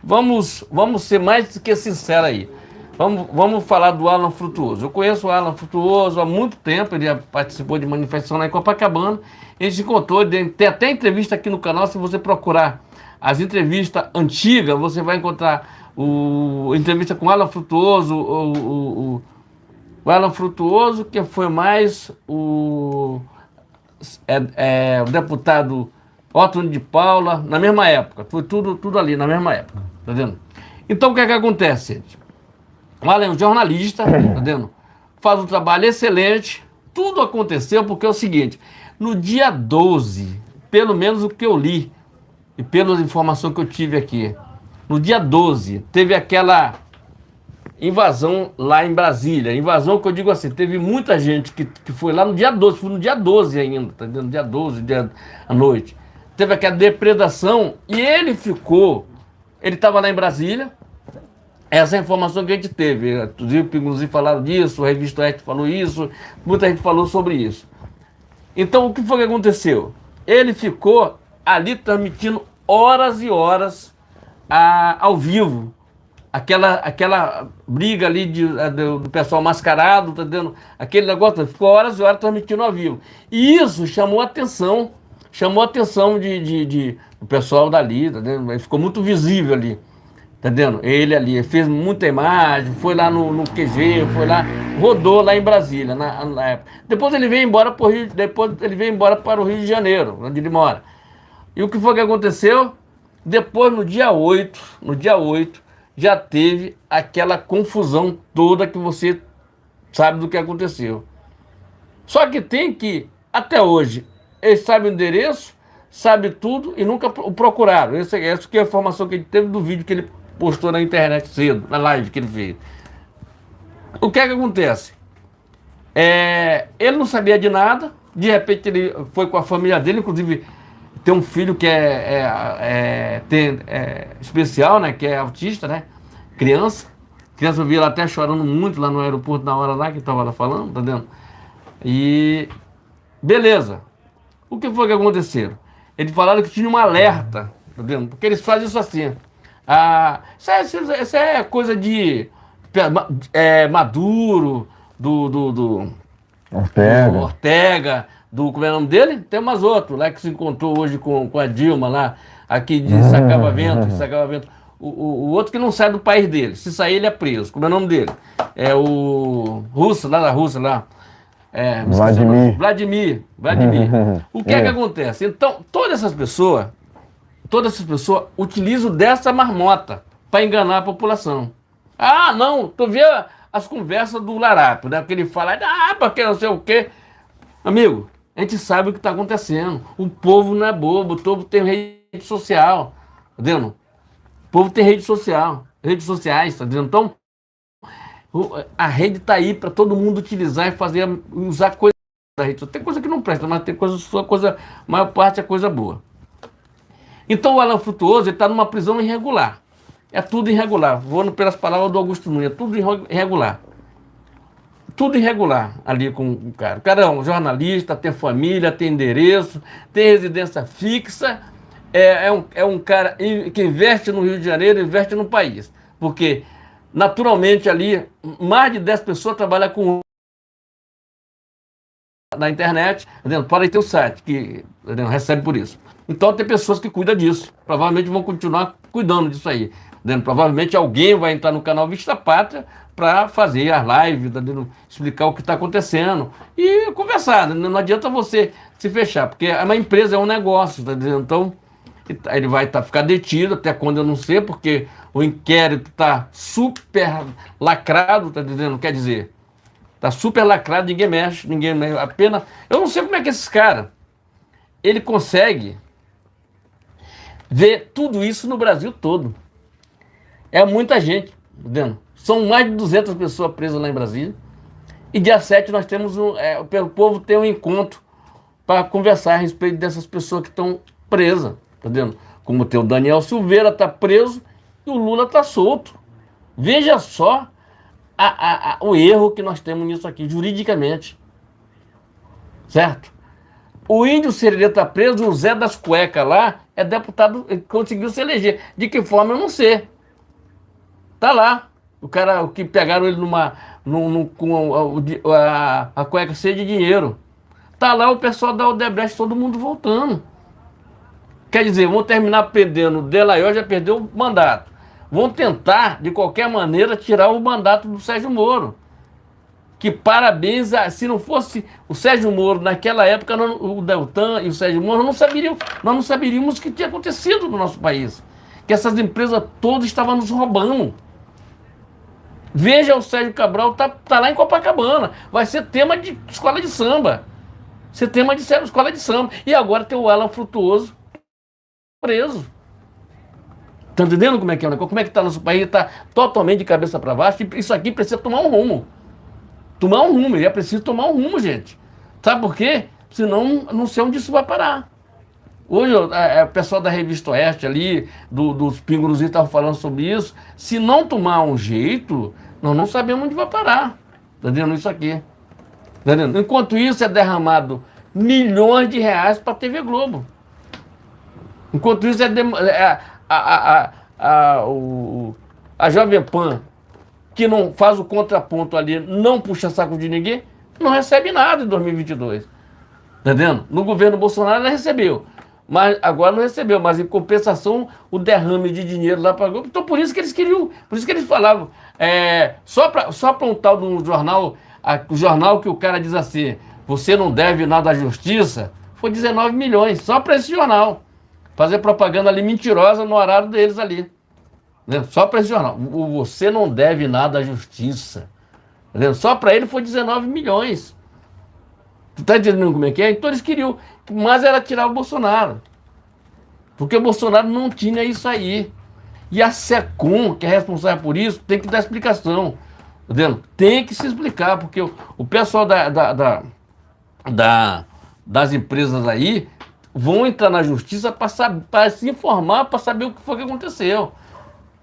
Speaker 1: vamos ser mais do que sinceros aí. Vamos falar do Alan Frutuoso. Eu conheço o Alan Frutuoso há muito tempo, ele já participou de manifestação lá em Copacabana. Ele se encontrou, tem até entrevista aqui no canal, se você procurar as entrevistas antigas, você vai encontrar entrevista com o Alan Frutuoso, o Alan Frutuoso, que foi mais o deputado Otto de Paula, na mesma época, foi tudo ali, na mesma época, tá vendo? Então o que é que acontece, gente? O Alan é um jornalista, tá vendo? Faz um trabalho excelente, tudo aconteceu porque é o seguinte, no dia 12, pelo menos o que eu li, e pelas informações que eu tive aqui, no dia 12, teve aquela invasão lá em Brasília, invasão que eu digo assim, teve muita gente que foi lá no dia 12, foi no dia 12 ainda, tá vendo? No dia 12, à noite. Teve aquela depredação e ele estava lá em Brasília, essa é a informação que a gente teve, inclusive falaram disso, a revista Oeste falou isso, muita gente falou sobre isso. Então o que foi que aconteceu? Ele ficou ali transmitindo horas e horas ao vivo, aquela briga ali do pessoal mascarado, tá entendendo? Aquele negócio, ficou horas e horas transmitindo ao vivo. E isso chamou a atenção do pessoal dali, tá entendendo? Ficou muito visível ali. Entendendo? Ele ali fez muita imagem, foi lá no QG, foi lá, rodou lá em Brasília, na época. Depois ele veio embora pro Rio, depois ele veio embora para o Rio de Janeiro, onde ele mora. E o que foi que aconteceu? Depois, no dia 8, já teve aquela confusão toda que você sabe do que aconteceu. Só que tem que, até hoje, eles sabem o endereço, sabe tudo e nunca o procuraram. Essa que é a informação que ele teve do vídeo que ele postou na internet cedo, na live que ele fez. O que é que acontece? Ele não sabia de nada, de repente ele foi com a família dele, inclusive tem um filho que é especial, né? Que é autista, né? Criança. Criança eu vi ela até chorando muito lá no aeroporto na hora lá que estava lá falando, tá vendo? E beleza. O que foi que aconteceu? Eles falaram que tinha um alerta, tá vendo? Porque eles fazem isso assim. Isso é coisa de Maduro, do
Speaker 2: Ortega.
Speaker 1: Ortega, como é o nome dele? Tem umas outras lá que se encontrou hoje com a Dilma lá, aqui de Sacava-Vento, Sacava-Vento. O outro que não sai do país dele. Se sair, ele é preso. Como é o nome dele? É o Russo, lá da Rússia, lá. Vladimir. O que é que acontece? Então, todas essas pessoas utilizam dessa marmota para enganar a população. Ah, não, tu vê as conversas do Larápio, né? Que ele fala, porque não sei o quê. Amigo, a gente sabe o que está acontecendo. O povo não é bobo, o povo tem rede social, tá vendo? O povo tem redes sociais, tá vendo? Então, a rede está aí para todo mundo utilizar e usar coisas da rede social. Tem coisa que não presta, mas tem a maior parte é coisa boa. Então o Alan Frutuoso está numa prisão irregular. É tudo irregular. Vou pelas palavras do Augusto Nunes, é tudo irregular. Tudo irregular ali com o cara. O cara é um jornalista, tem família, tem endereço, tem residência fixa. É um cara que investe no Rio de Janeiro, investe no país. Porque, naturalmente, ali, mais de 10 pessoas trabalham com na internet, podem ter o site, que recebe por isso. Então tem pessoas que cuidam disso. Provavelmente vão continuar cuidando disso aí. Provavelmente alguém vai entrar no canal Vista Pátria para fazer as lives, explicar o que está acontecendo e conversar. Não adianta você se fechar, porque uma empresa é um negócio, tá dizendo? Então ele vai ficar detido até quando eu não sei, porque o inquérito está super lacrado, tá dizendo? Quer dizer, está super lacrado, ninguém mexe, apenas. Eu não sei como é que esses caras ele consegue ver tudo isso no Brasil todo. É muita gente, entendeu? São mais de 200 pessoas presas lá em Brasília. E dia 7 nós temos o povo tem um encontro para conversar a respeito dessas pessoas que estão presas, entendeu? Como tem o Daniel Silveira está preso e o Lula está solto. Veja só o erro que nós temos nisso aqui, juridicamente. Certo? O Índio Sererê está preso, o Zé das Cuecas lá é deputado, conseguiu se eleger. De que forma eu não sei. Tá lá. O cara, o que pegaram ele com a cueca cheia de dinheiro. Tá lá o pessoal da Odebrecht, todo mundo voltando. Quer dizer, vão terminar perdendo. O Delaiol já perdeu o mandato. Vão tentar, de qualquer maneira, tirar o mandato do Sérgio Moro. Que parabéns, se não fosse o Sérgio Moro naquela época, o Deltan e o Sérgio Moro nós não saberíamos o que tinha acontecido no nosso país. Que essas empresas todas estavam nos roubando. Veja, o Sérgio Cabral tá lá em Copacabana. Vai ser tema de escola de samba. Ser tema de escola de samba. E agora tem o Alan Frutuoso preso. Tá entendendo como é que é o negócio? Como é que tá nosso país? Tá totalmente de cabeça para baixo. E isso aqui precisa tomar um rumo. É preciso tomar um rumo, gente. Sabe por quê? Senão não sei onde isso vai parar. Hoje o pessoal da Revista Oeste ali, dos Pingos estavam falando sobre isso. Se não tomar um jeito, nós não sabemos onde vai parar. Tá vendo isso aqui? Tá vendo? Enquanto isso é derramado milhões de reais para a TV Globo. Enquanto isso a Jovem Pan, que não faz o contraponto ali, não puxa saco de ninguém, não recebe nada em 2022. Tá vendo? No governo Bolsonaro ela recebeu. Mas agora não recebeu, mas em compensação o derrame de dinheiro lá para Globo. Então por isso que eles queriam, por isso que eles falavam, só para um tal de um jornal, o jornal que o cara diz assim, você não deve nada à justiça, foi 19 milhões, só para esse jornal. Fazer propaganda ali mentirosa no horário deles ali. Né? Só para esse jornal. Você não deve nada à justiça. Entendeu? Só para ele foi 19 milhões. Tu tá entendendo como é que é? Então eles queriam, mas era tirar o Bolsonaro. Porque o Bolsonaro não tinha isso aí. E a SECOM, que é responsável por isso, tem que dar explicação. Tá vendo? Tem que se explicar, porque o pessoal das empresas aí vão entrar na justiça para se informar, para saber o que foi que aconteceu.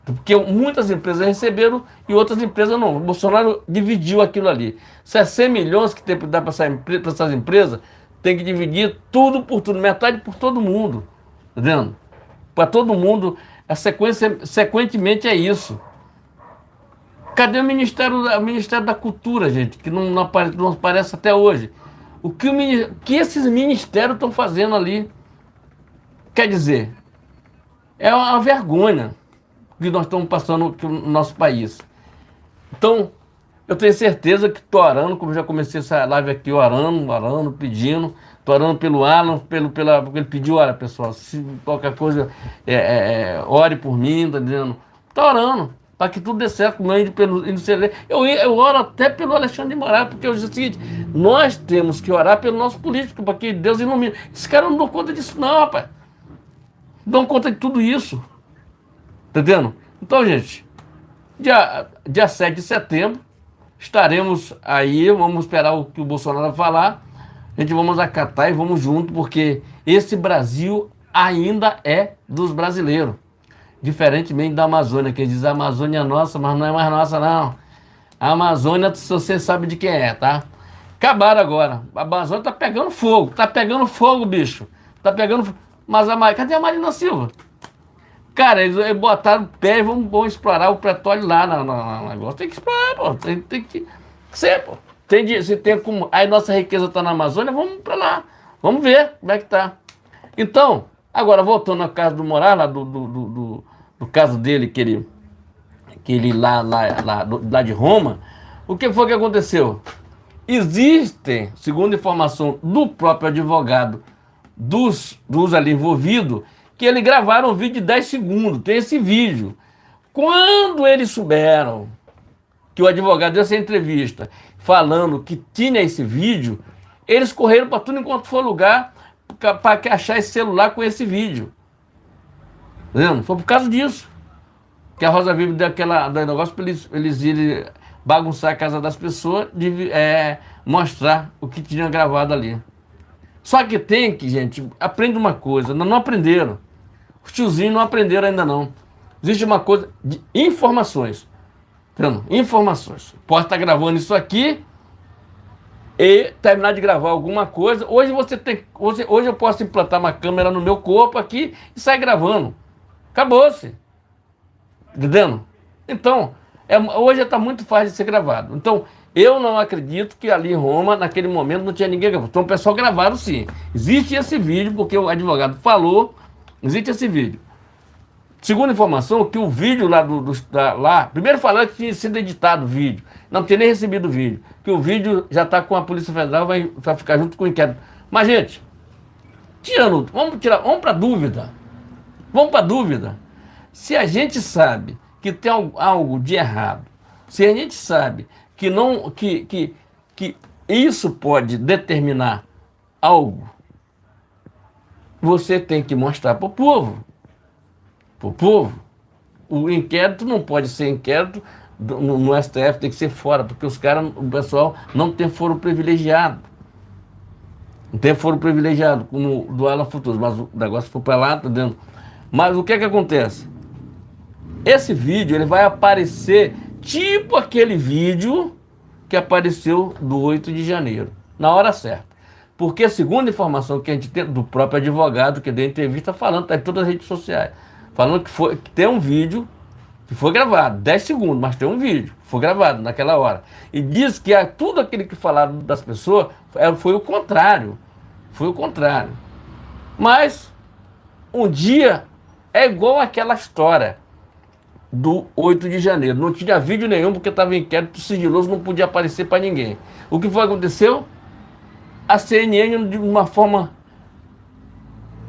Speaker 1: Porque muitas empresas receberam e outras empresas não. O Bolsonaro dividiu aquilo ali. Se é 100 milhões que tem que dar para essas empresas, tem que dividir tudo por tudo, metade por todo mundo. Tá vendo? Para todo mundo, sequentemente é isso. Cadê o Ministério da Cultura, gente? Que não aparece até hoje. O que esses ministérios estão fazendo ali? Quer dizer, é uma vergonha que nós estamos passando aqui no nosso país. Então, eu tenho certeza que estou orando, como já comecei essa live aqui, orando, pedindo. Estou orando pelo Alan, porque ele pediu, olha, pessoal, se qualquer coisa, ore por mim, tá dizendo. Estou orando, para que tudo dê certo, não indo pelo eu oro até pelo Alexandre de Moraes, porque eu digo o seguinte, nós temos que orar pelo nosso político, para que Deus ilumine. Esses caras não dão conta disso não, rapaz. Não dão conta de tudo isso. Tá entendendo? Então, gente, dia 7 de setembro, estaremos aí, vamos esperar o que o Bolsonaro vai falar, a gente vamos acatar e vamos junto, porque esse Brasil ainda é dos brasileiros. Diferentemente da Amazônia, que diz a Amazônia é nossa, mas não é mais nossa, não. A Amazônia, você sabe de quem é, tá? Acabaram agora. A Amazônia tá pegando fogo, bicho. Tá pegando fogo. Mas cadê a Marina Silva? Cara, eles botaram o pé e vão explorar o petróleo lá no negócio. Tem que explorar, pô. Tem que ser, pô. Se tem como. Aí nossa riqueza tá na Amazônia, vamos pra lá. Vamos ver como é que tá. Então, agora voltando ao caso do Moraes, lá do caso dele, que ele lá de Roma, o que foi que aconteceu? Existem, segundo informação do próprio advogado dos ali envolvidos, que eles gravaram um vídeo de 10 segundos, tem esse vídeo. Quando eles souberam que o advogado deu essa entrevista falando que tinha esse vídeo, eles correram para tudo enquanto for lugar para achar esse celular com esse vídeo. Tá vendo? Foi por causa disso que a Rosa Weber deu do negócio para eles irem bagunçar a casa das pessoas, mostrar o que tinha gravado ali. Só que tem que, gente, aprende uma coisa, não aprenderam. Os tiozinhos não aprenderam ainda não. Existe uma coisa de informações. Entendeu? Informações. Posso estar gravando isso aqui e terminar de gravar alguma coisa. Hoje hoje eu posso implantar uma câmera no meu corpo aqui e sair gravando. Acabou-se. Entendendo? Então, hoje está muito fácil de ser gravado. Então, eu não acredito que ali em Roma, naquele momento, não tinha ninguém gravando. Então, o pessoal gravaram sim. Existe esse vídeo, porque o advogado falou, existe esse vídeo. Segundo informação, que o vídeo lá, primeiro falaram que tinha sido editado o vídeo, não tinha nem recebido o vídeo, que o vídeo já está com a Polícia Federal, vai ficar junto com o inquérito. Mas, gente, vamos para dúvida. Vamos para dúvida. Se a gente sabe que tem algo de errado, se a gente sabe que isso pode determinar algo, você tem que mostrar para o povo. Para o povo. O inquérito não pode ser inquérito no STF, tem que ser fora, porque o pessoal não tem foro privilegiado. Não tem foro privilegiado, como do Alan Futuro, mas o negócio foi para lá, tá dentro. Mas o que acontece? Esse vídeo ele vai aparecer tipo aquele vídeo que apareceu do 8 de janeiro, na hora certa. Porque segundo a informação que a gente tem do próprio advogado que deu entrevista falando, está em todas as redes sociais, falando que tem um vídeo que foi gravado, 10 segundos, mas tem um vídeo que foi gravado naquela hora. E diz que tudo aquilo que falaram das pessoas foi o contrário. Foi o contrário. Mas um dia é igual aquela história do 8 de janeiro. Não tinha vídeo nenhum porque estava em inquérito sigiloso, não podia aparecer para ninguém. O que foi que aconteceu? A CNN, de uma forma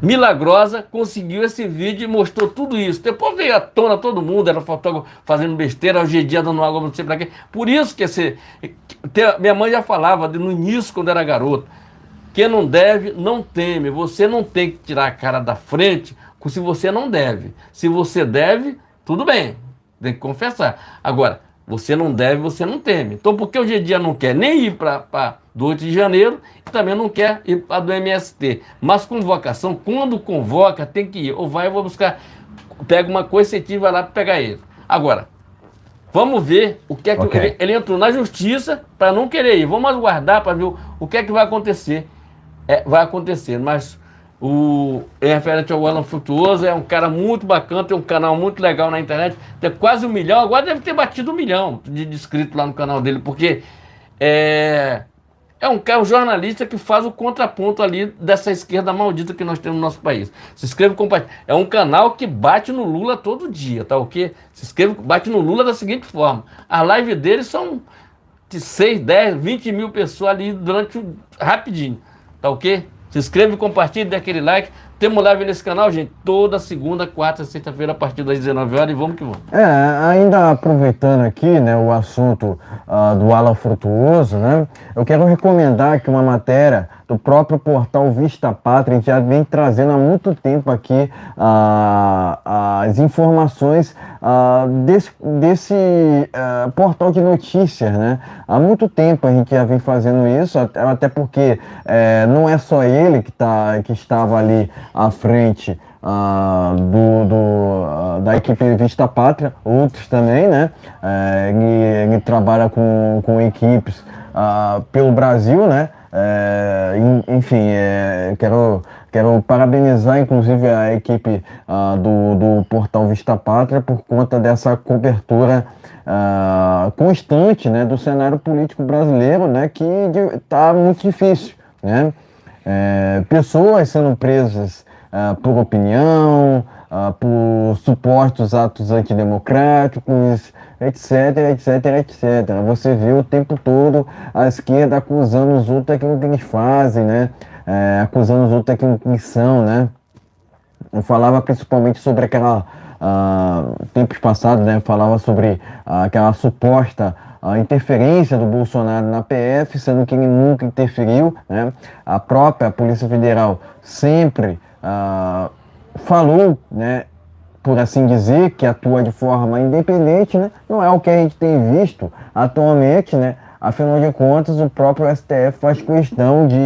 Speaker 1: milagrosa, conseguiu esse vídeo e mostrou tudo isso. Depois veio à tona todo mundo, era fotógrafo fazendo besteira, hoje em dia dando água, não sei pra quê. Por isso que minha mãe já falava no início, quando era garoto, quem não deve, não teme. Você não tem que tirar a cara da frente se você não deve. Se você deve, tudo bem, tem que confessar. Agora, você não deve, você não teme. Então, porque hoje em dia não quer nem ir para do 8 de janeiro e também não quer ir para do MST. Mas convocação, quando convoca, tem que ir. Ou vai, eu vou buscar, pega uma coisa e vai lá para pegar ele. Agora, vamos ver o que é que ele entrou na justiça para não querer ir. Vamos aguardar para ver o que é que vai acontecer. Vai acontecer, mas referente ao Alan Frutuoso, é um cara muito bacana, tem um canal muito legal na internet, tem quase 1 milhão, agora deve ter batido 1 milhão de inscritos lá no canal dele, porque é um jornalista que faz o contraponto ali dessa esquerda maldita que nós temos no nosso país. Se inscreva e compartilhe. É um canal que bate no Lula todo dia, tá ok? Se inscreva, bate no Lula da seguinte forma: a live dele são de 6, 10, 20 mil pessoas ali rapidinho, tá ok? Se inscreva e compartilhe, dê aquele like. Temos live nesse canal, gente, toda segunda, quarta e sexta-feira, a partir das 19 horas, e vamos que vamos.
Speaker 2: Ainda aproveitando aqui, né, o assunto do Alan Frutuoso, né, eu quero recomendar aqui uma matéria do próprio portal Vista Pátria, que já vem trazendo há muito tempo aqui as informações desse portal de notícias, né? Há muito tempo a gente já vem fazendo isso, até porque não é só ele que estava ali à frente da equipe Vista Pátria, outros também, né? Ele trabalha com equipes pelo Brasil, né? Enfim, quero parabenizar inclusive a equipe do portal Vista Pátria por conta dessa cobertura constante, né, do cenário político brasileiro, né, que está muito difícil, né? Pessoas sendo presas por opinião, por supostos atos antidemocráticos, etc, etc, etc. Você vê o tempo todo a esquerda acusando os outros daquilo que eles fazem, né? Acusando os outros daquilo que eles são, né? Eu falava principalmente sobre aquela, tempos passados, né? Eu falava sobre aquela suposta interferência do Bolsonaro na PF, sendo que ele nunca interferiu, né? A própria Polícia Federal sempre falou, né, por assim dizer, que atua de forma independente, né? Não é o que a gente tem visto atualmente, né? Afinal de contas, o próprio STF faz questão de,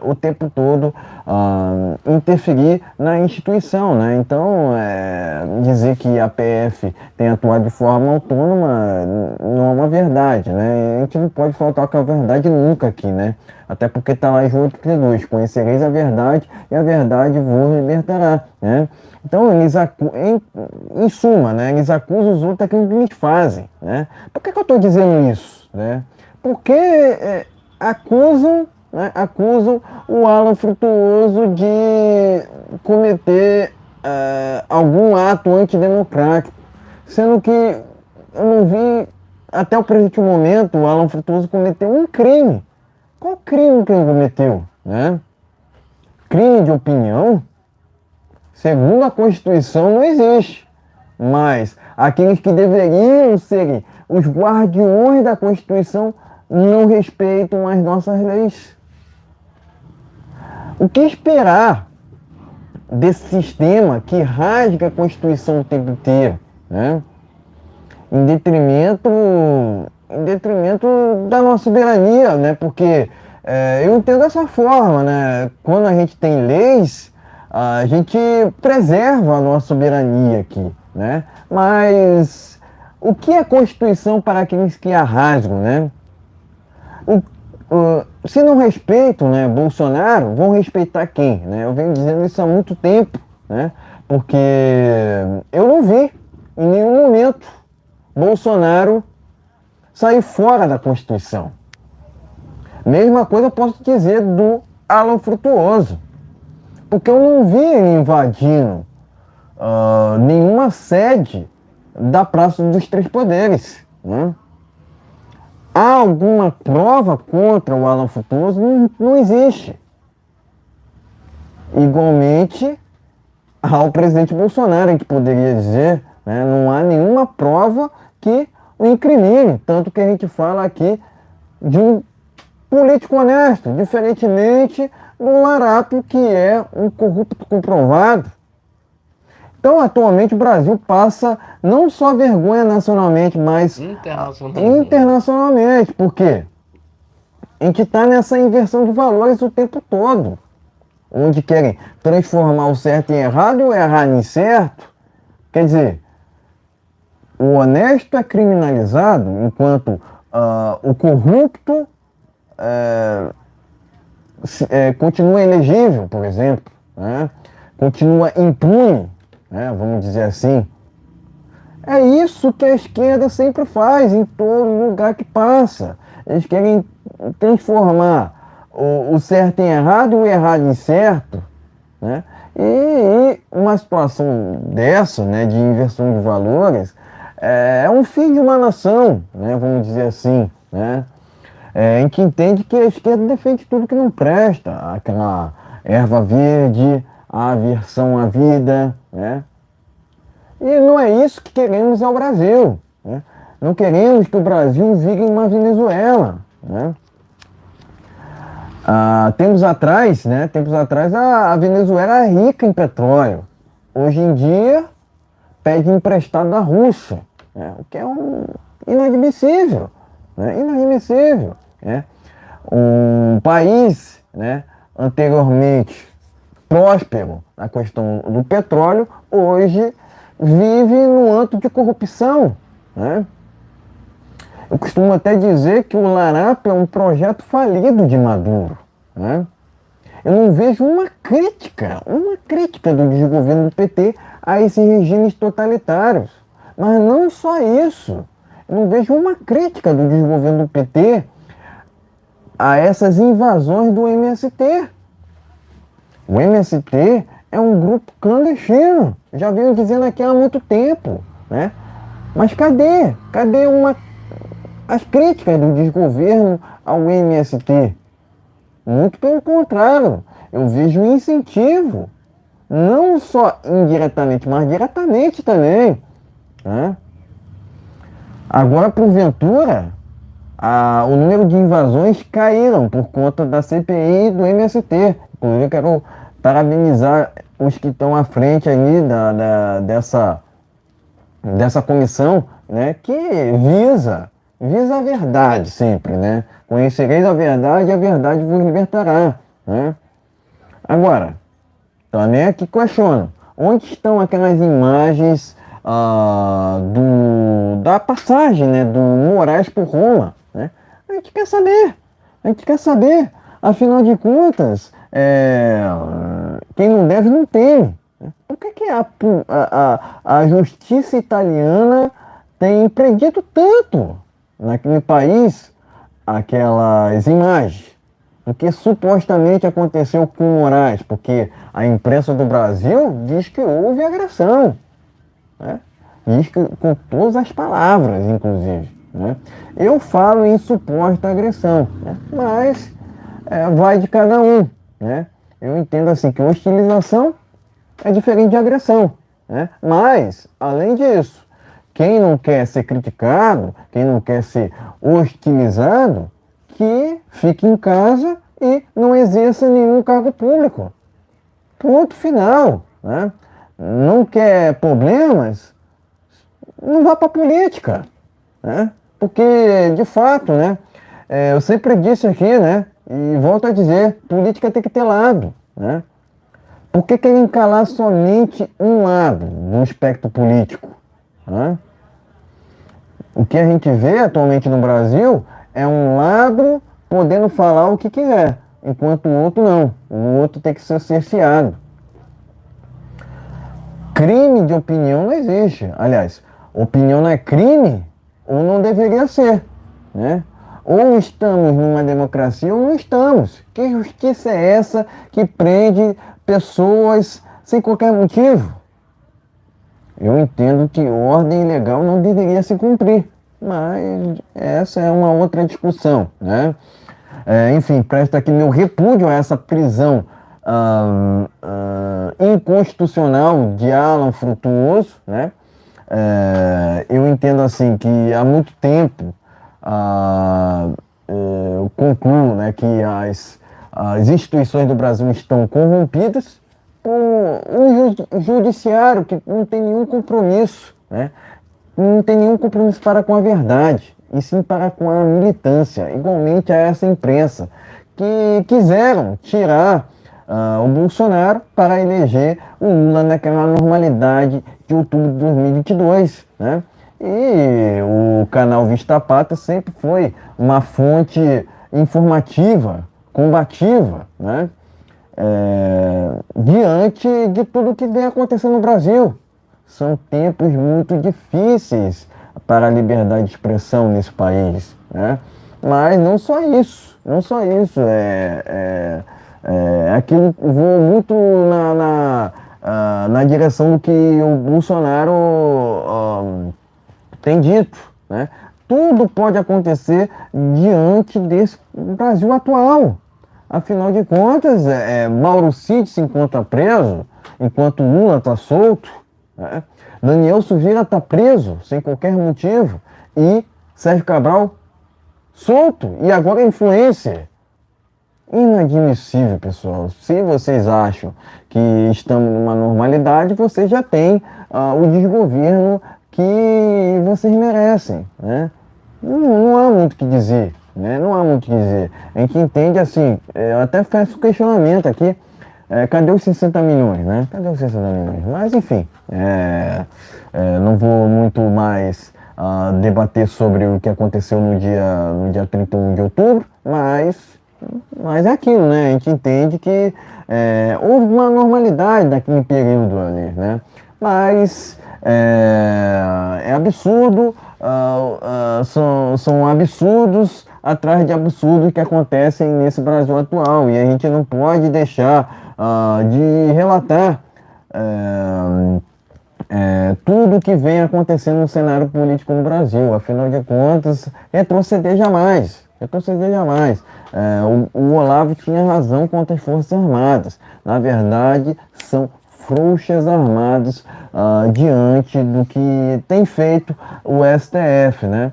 Speaker 2: o tempo todo, interferir na instituição, né? Então, dizer que a PF tem atuado de forma autônoma não é uma verdade, né? A gente não pode faltar com a verdade nunca aqui, né? Até porque está lá em João 32, conhecereis a verdade e a verdade vos libertará, né? Então, eles em suma, né? Eles acusam os outros daquilo que eles fazem, né? Por que eu estou dizendo isso, né? Porque acusam o Alan Frutuoso de cometer algum ato antidemocrático, sendo que eu não vi, até o presente momento, o Alan Frutuoso cometeu um crime. Qual crime que ele cometeu, né? Crime de opinião? Segundo a Constituição, não existe. Mas aqueles que deveriam serem os guardiões da Constituição não respeitam as nossas leis. O que esperar desse sistema que rasga a Constituição o tempo inteiro, né? Em detrimento da nossa soberania, né? Porque eu entendo dessa forma, né? Quando a gente tem leis, a gente preserva a nossa soberania aqui, né? Mas o que é Constituição para aqueles que a rasgam, né? Se não respeitam, né, Bolsonaro, vão respeitar quem, né? Eu venho dizendo isso há muito tempo, né? Porque eu não vi em nenhum momento Bolsonaro sair fora da Constituição. Mesma coisa eu posso dizer do Alan Frutuoso. Porque eu não vi ele invadindo nenhuma sede da Praça dos Três Poderes, né? Há alguma prova contra o Alan Frutuoso? Não existe. Igualmente ao presidente Bolsonaro, que poderia dizer, né, não há nenhuma prova que o incrimine, tanto que a gente fala aqui de um político honesto, diferentemente do Larápio, que é um corrupto comprovado. Então, atualmente, o Brasil passa não só vergonha nacionalmente, mas internacionalmente. Por quê? A gente está nessa inversão de valores o tempo todo, onde querem transformar o certo em errado e o errado em certo. Quer dizer, o honesto é criminalizado, enquanto o corrupto continua elegível, por exemplo, né? Continua impune, né? Vamos dizer assim. É isso que a esquerda sempre faz em todo lugar que passa. Eles querem transformar o certo em errado e o errado em certo, né? E uma situação dessa, né, de inversão de valores, é um fim de uma nação, né, vamos dizer assim, né? Em que entende que a esquerda defende tudo que não presta, aquela erva verde, a aversão à vida, né? E não é isso que queremos ao Brasil, né? Não queremos que o Brasil vire uma Venezuela, né? Tempos atrás, a Venezuela era rica em petróleo. Hoje em dia, pede emprestado da Rússia, né? O que é inadmissível, né? Inadmissível, né? Um país, né, anteriormente próspero na questão do petróleo, hoje vive num antro de corrupção, né? Eu costumo até dizer que o Larápio é um projeto falido de Maduro, né? Eu não vejo uma crítica do desgoverno do PT a esses regimes totalitários. Mas não só isso. Eu não vejo uma crítica do desgoverno do PT a essas invasões do MST. O MST é um grupo clandestino. Já venho dizendo aqui há muito tempo, né? Mas cadê? Cadê as críticas do desgoverno ao MST? Muito pelo contrário, eu vejo um incentivo, não só indiretamente, mas diretamente também, né? Agora, porventura, o número de invasões caíram por conta da CPI e do MST. Inclusive, eu quero parabenizar os que estão à frente ali dessa comissão, né, que visa a verdade sempre, né? Conhecereis a verdade e a verdade vos libertará, né? Agora, também aqui questiono, onde estão aquelas imagens da passagem, né, do Moraes por Roma, né? A gente quer saber, afinal de contas, quem não deve não tem, né? Por que a justiça italiana tem prendido tanto naquele país aquelas imagens? O que supostamente aconteceu com o Moraes? Porque a imprensa do Brasil diz que houve agressão, né? Diz que com todas as palavras, inclusive, né? Eu falo em suposta agressão, né? Mas vai de cada um, né? Eu entendo assim que hostilização é diferente de agressão, né? Mas, além disso, quem não quer ser criticado, quem não quer ser hostilizado, que fique em casa e não exerça nenhum cargo público. Ponto final, né? Não quer problemas, não vá para a política, né? Porque, de fato, né, eu sempre disse aqui, né, e volto a dizer, política tem que ter lado, né? Por que querem calar somente um lado do espectro político, né? O que a gente vê atualmente no Brasil é um lado podendo falar o que quiser, enquanto o outro não. O outro tem que ser cerceado. Crime de opinião não existe. Aliás, opinião não é crime ou não deveria ser, né? Ou estamos numa democracia ou não estamos. Que justiça é essa que prende pessoas sem qualquer motivo. Eu entendo que ordem legal não deveria se cumprir, mas essa é uma outra discussão, né? Enfim, presta aqui meu repúdio a essa prisão inconstitucional de Alan Frutuoso, né? Eu entendo assim que há muito tempo eu concluo, né, que as instituições do Brasil estão corrompidas por um judiciário que não tem nenhum compromisso, né? Não tem nenhum compromisso para com a verdade, e sim para com a militância, igualmente a essa imprensa, que quiseram tirar o Bolsonaro para eleger o Lula naquela normalidade de outubro de 2022, né? E o canal Vista Pátria sempre foi uma fonte informativa, combativa, né? Diante de tudo que vem acontecendo no Brasil. São tempos muito difíceis para a liberdade de expressão nesse país, né? Mas não só isso, não só isso. Aquilo vou muito na direção do que o Bolsonaro tem dito, né? Tudo pode acontecer diante desse Brasil atual. Afinal de contas, Mauro Cid se encontra preso, enquanto Lula está solto, né? Daniel Silveira está preso sem qualquer motivo e Sérgio Cabral solto e agora é influencer. Inadmissível, pessoal. Se vocês acham que estamos numa normalidade, vocês já têm o desgoverno que vocês merecem, né? Não há muito o que dizer, né? Não há muito o que dizer. A gente entende assim, eu até faço questionamento aqui, cadê os 60 milhões, né? Cadê os 60 milhões? Mas enfim, não vou muito mais debater sobre o que aconteceu no dia 31 de outubro, mas é aquilo, né? A gente entende que houve uma normalidade naquele período ali, né? Mas é absurdo, são absurdos atrás de absurdos que acontecem nesse Brasil atual, e a gente não pode deixar de relatar tudo que vem acontecendo no cenário político no Brasil. Afinal de contas, retroceder jamais. Retroceder jamais. O Olavo tinha razão contra as Forças Armadas. Na verdade, são frouxas armados diante do que tem feito o STF, né?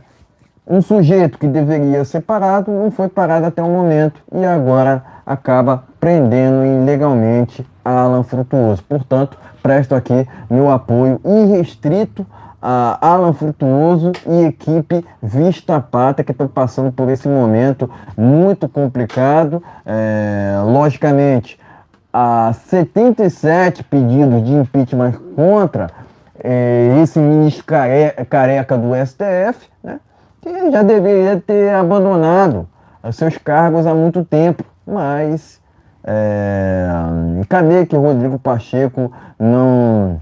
Speaker 2: Um sujeito que deveria ser parado não foi parado até o momento e agora acaba prendendo ilegalmente Alan Frutuoso. Portanto, presto aqui meu apoio irrestrito a Alan Frutuoso e equipe Vista Pátria, que estão passando por esse momento muito complicado. Logicamente, há 77 pedidos de impeachment contra esse ministro careca do STF, né? Que já deveria ter abandonado seus cargos há muito tempo, mas cadê que Rodrigo Pacheco não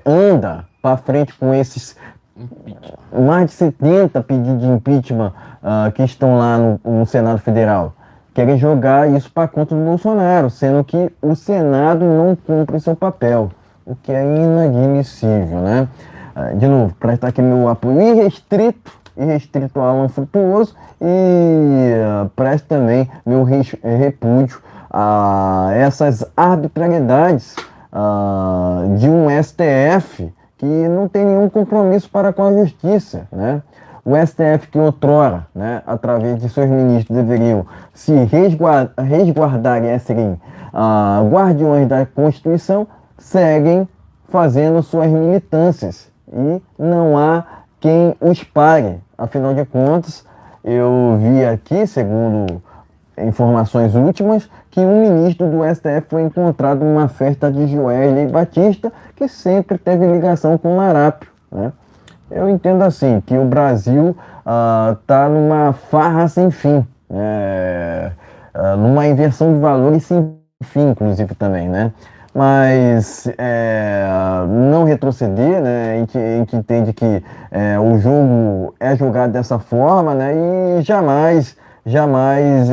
Speaker 2: anda para frente com esses mais de 70 pedidos de impeachment que estão lá no Senado Federal? Querem jogar isso para conta do Bolsonaro, sendo que o Senado não cumpre seu papel, o que é inadmissível, né? De novo, prestar aqui meu apoio irrestrito ao Alan Frutuoso e presto também meu repúdio a essas arbitrariedades de um STF que não tem nenhum compromisso para com a justiça, né? O STF que outrora, né, através de seus ministros, deveriam se resguardar e serem guardiões da Constituição, seguem fazendo suas militâncias e não há quem os pare. Afinal de contas, eu vi aqui, segundo informações últimas, que um ministro do STF foi encontrado numa festa de Joesley Batista, que sempre teve ligação com o Larápio, né? Eu entendo assim, que o Brasil está numa farra sem fim, numa inversão de valores sem fim, inclusive também, né? Mas não retroceder, né? A gente entende que o jogo é jogado dessa forma, né? E jamais jamais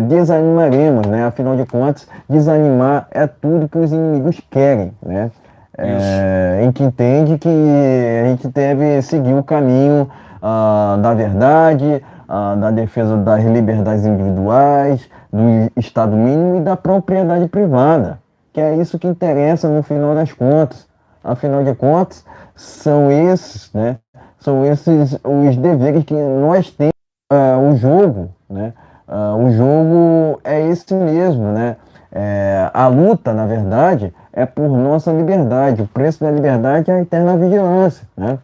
Speaker 2: desanimaremos, né? Afinal de contas, desanimar é tudo que os inimigos querem, né? A gente entende que a gente deve seguir o caminho da verdade, da defesa das liberdades individuais, do Estado mínimo e da propriedade privada, que é isso que interessa no final das contas. Afinal de contas, são esses, né? São esses os deveres que nós temos. O jogo, né? O jogo é esse mesmo, né? A luta, na verdade, é por nossa liberdade. O preço da liberdade é a eterna vigilância, né?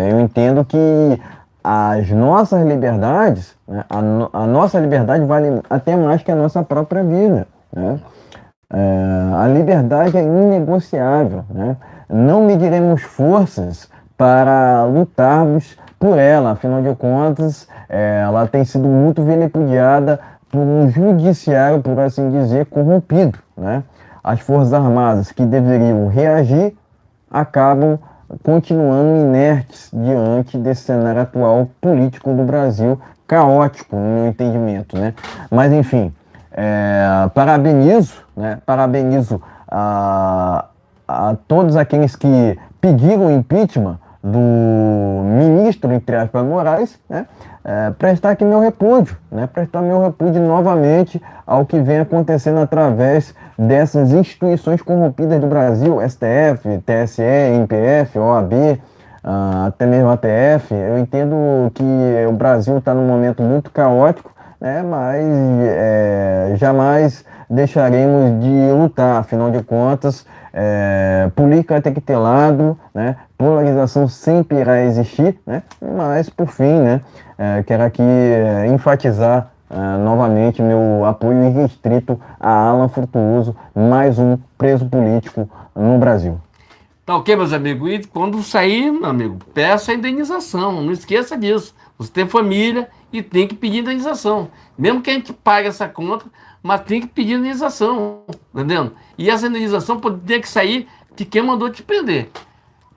Speaker 2: Eu entendo que as nossas liberdades, né? A nossa liberdade vale até mais que a nossa própria vida, né? A liberdade é inegociável, né? Não mediremos forças para lutarmos por ela, afinal de contas, ela tem sido muito vilipendiada por um judiciário, por assim dizer, corrompido, né? As Forças Armadas que deveriam reagir acabam continuando inertes diante desse cenário atual político do Brasil, caótico, no meu entendimento, né? Mas, enfim, parabenizo a todos aqueles que pediram impeachment do ministro, entre aspas, Moraes, né? Prestar aqui meu repúdio, né? Prestar meu repúdio novamente ao que vem acontecendo através dessas instituições corrompidas do Brasil, STF, TSE, MPF, OAB, até mesmo ATF. Eu entendo que o Brasil está num momento muito caótico, né? Mas jamais deixaremos de lutar, afinal de contas, política tem que ter lado, né? Polarização sempre irá existir, né? Mas, por fim, né? Quero aqui enfatizar novamente meu apoio irrestrito a Alan Frutuoso, mais um preso político no Brasil.
Speaker 1: Tá ok, meus amigos? E quando sair, meu amigo, peça a indenização. Não esqueça disso. Você tem família e tem que pedir indenização. Mesmo que a gente pague essa conta, mas tem que pedir indenização. Entendendo? E essa indenização tem que sair de quem mandou te prender.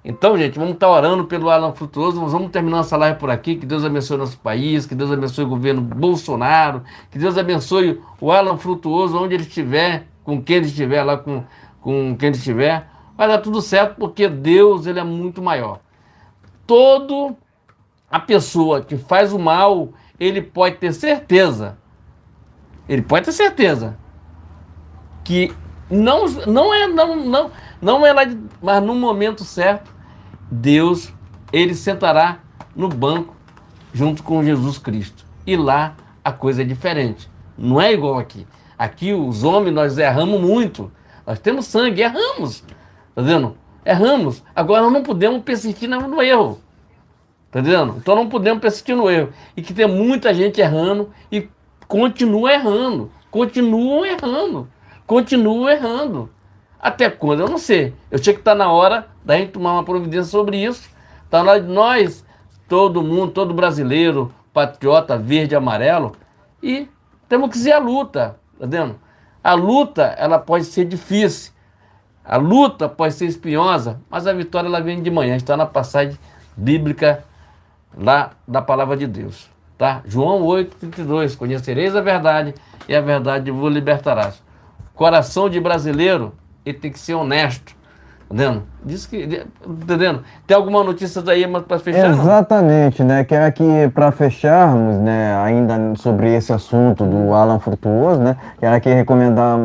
Speaker 1: Então, gente, vamos estar orando pelo Alan Frutuoso. Nós vamos terminar essa live por aqui. Que Deus abençoe nosso país, que Deus abençoe o governo Bolsonaro, que Deus abençoe o Alan Frutuoso, onde ele estiver, com quem ele estiver lá, com quem ele estiver. Vai dar tudo certo, porque Deus, ele é muito maior. Toda a pessoa que faz o mal, ele pode ter certeza que não é lá, mas no momento certo, Deus, ele sentará no banco junto com Jesus Cristo. E lá a coisa é diferente. Não é igual aqui. Aqui os homens, nós erramos muito. Nós temos sangue, erramos. Tá vendo? Erramos. Agora nós não podemos persistir no erro. Tá entendendo? Então não podemos persistir no erro. E que tem muita gente errando e continua errando. Continuam errando. Até quando? Eu não sei. Eu sei que está na hora da gente tomar uma providência sobre isso. Está na hora de nós, todo mundo, todo brasileiro, patriota, verde, amarelo, e temos que ir à luta. Tá vendo? A luta, ela pode ser difícil. A luta pode ser espinhosa, mas a vitória ela vem de manhã. Está na passagem bíblica lá da palavra de Deus, tá? João 8:32, conhecereis a verdade e a verdade vos libertarás. Coração de brasileiro, ele tem que ser honesto, entendendo? Diz que, entendendo? Tem alguma notícia daí para fechar?
Speaker 2: Exatamente, né? Quero aqui, para fecharmos, né, ainda sobre esse assunto do Alan Frutuoso, né? Quero aqui recomendar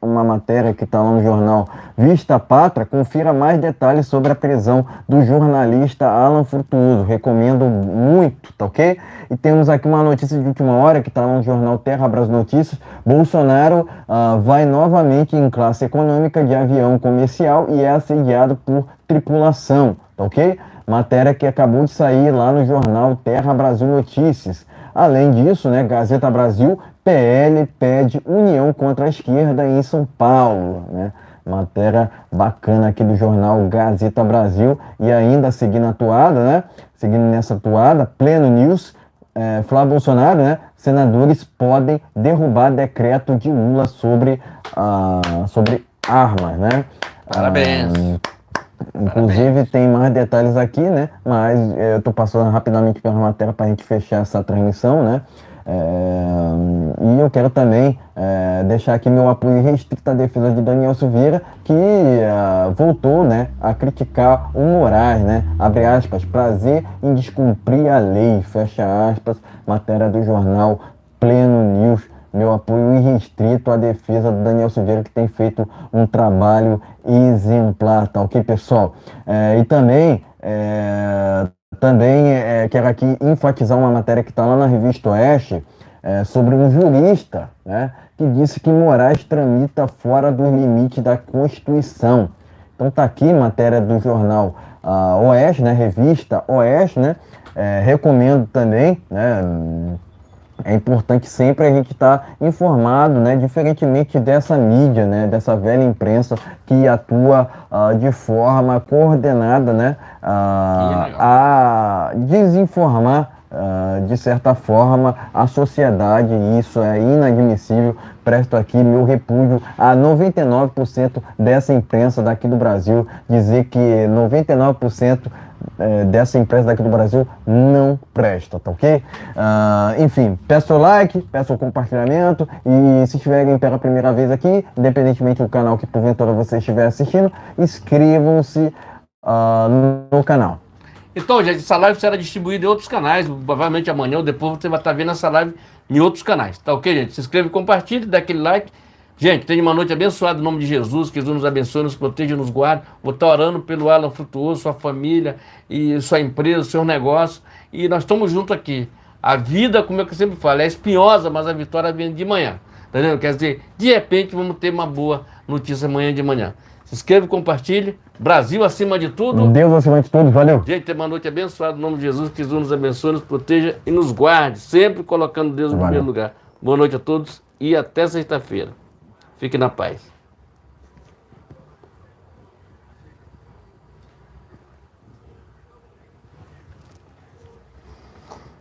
Speaker 2: uma matéria que está lá no jornal Vista Pátria. Confira mais detalhes sobre a prisão do jornalista Alan Frutuoso. Recomendo muito, tá ok? E temos aqui uma notícia de última hora que está lá no jornal Terra Brasil Notícias. Bolsonaro vai novamente em classe econômica de avião comercial e é assediado por tripulação, tá ok? Matéria que acabou de sair lá no jornal Terra Brasil Notícias. Além disso, né, Gazeta Brasil, PL pede união contra a esquerda em São Paulo, né? Matéria bacana aqui do jornal Gazeta Brasil. E ainda seguindo a toada, né? Seguindo nessa toada, Pleno News, Flávio Bolsonaro, né? Senadores podem derrubar decreto de Lula sobre armas, né?
Speaker 1: Parabéns.
Speaker 2: Inclusive tem mais detalhes aqui, né? Mas eu estou passando rapidamente pela matéria para a gente fechar essa transmissão, né? E eu quero também deixar aqui meu apoio restrito à defesa de Daniel Silveira, que voltou, né, a criticar o Moraes, né? Abre aspas, prazer em descumprir a lei, fecha aspas, matéria do jornal Pleno News. Meu apoio irrestrito à defesa do Daniel Silveira, que tem feito um trabalho exemplar, tá ok, pessoal? E também quero aqui enfatizar uma matéria que está lá na Revista Oeste, sobre um jurista, né, que disse que Moraes tramita fora dos limites da Constituição. Então tá aqui matéria do jornal Oeste, né, Revista Oeste, né? Recomendo também, né? É importante sempre a gente estar informado, né, diferentemente dessa mídia, né, dessa velha imprensa que atua de forma coordenada, né, a desinformar, de certa forma, a sociedade, e isso é inadmissível. Presto aqui meu repúdio a 99% dessa imprensa daqui do Brasil, dizer que 99% dessa empresa daqui do Brasil não presta, tá ok? Enfim, peço o like, peço o compartilhamento, e se estiverem pela primeira vez aqui, independentemente do canal que porventura você estiver assistindo, inscrevam-se no canal.
Speaker 1: Então, gente, essa live será distribuída em outros canais. Provavelmente amanhã ou depois você vai estar vendo essa live em outros canais. Tá ok, gente? Se inscreve, compartilhe, dá aquele like. Gente, tenha uma noite abençoada em nome de Jesus. Que Jesus nos abençoe, nos proteja, nos guarde. Vou estar orando pelo Alan Frutuoso, sua família, e sua empresa, seu negócio. E nós estamos juntos aqui. A vida, como eu sempre falo, é espinhosa, mas a vitória vem de manhã. Tá entendendo? Quer dizer, de repente vamos ter uma boa notícia amanhã de manhã. Se inscreva, compartilhe. Brasil acima de tudo.
Speaker 2: Deus acima de tudo, valeu.
Speaker 1: Gente, tenha uma noite abençoada em nome de Jesus. Que Jesus nos abençoe, nos proteja e nos guarde. Sempre colocando Deus no primeiro lugar. Boa noite a todos e até sexta-feira. Fique na paz.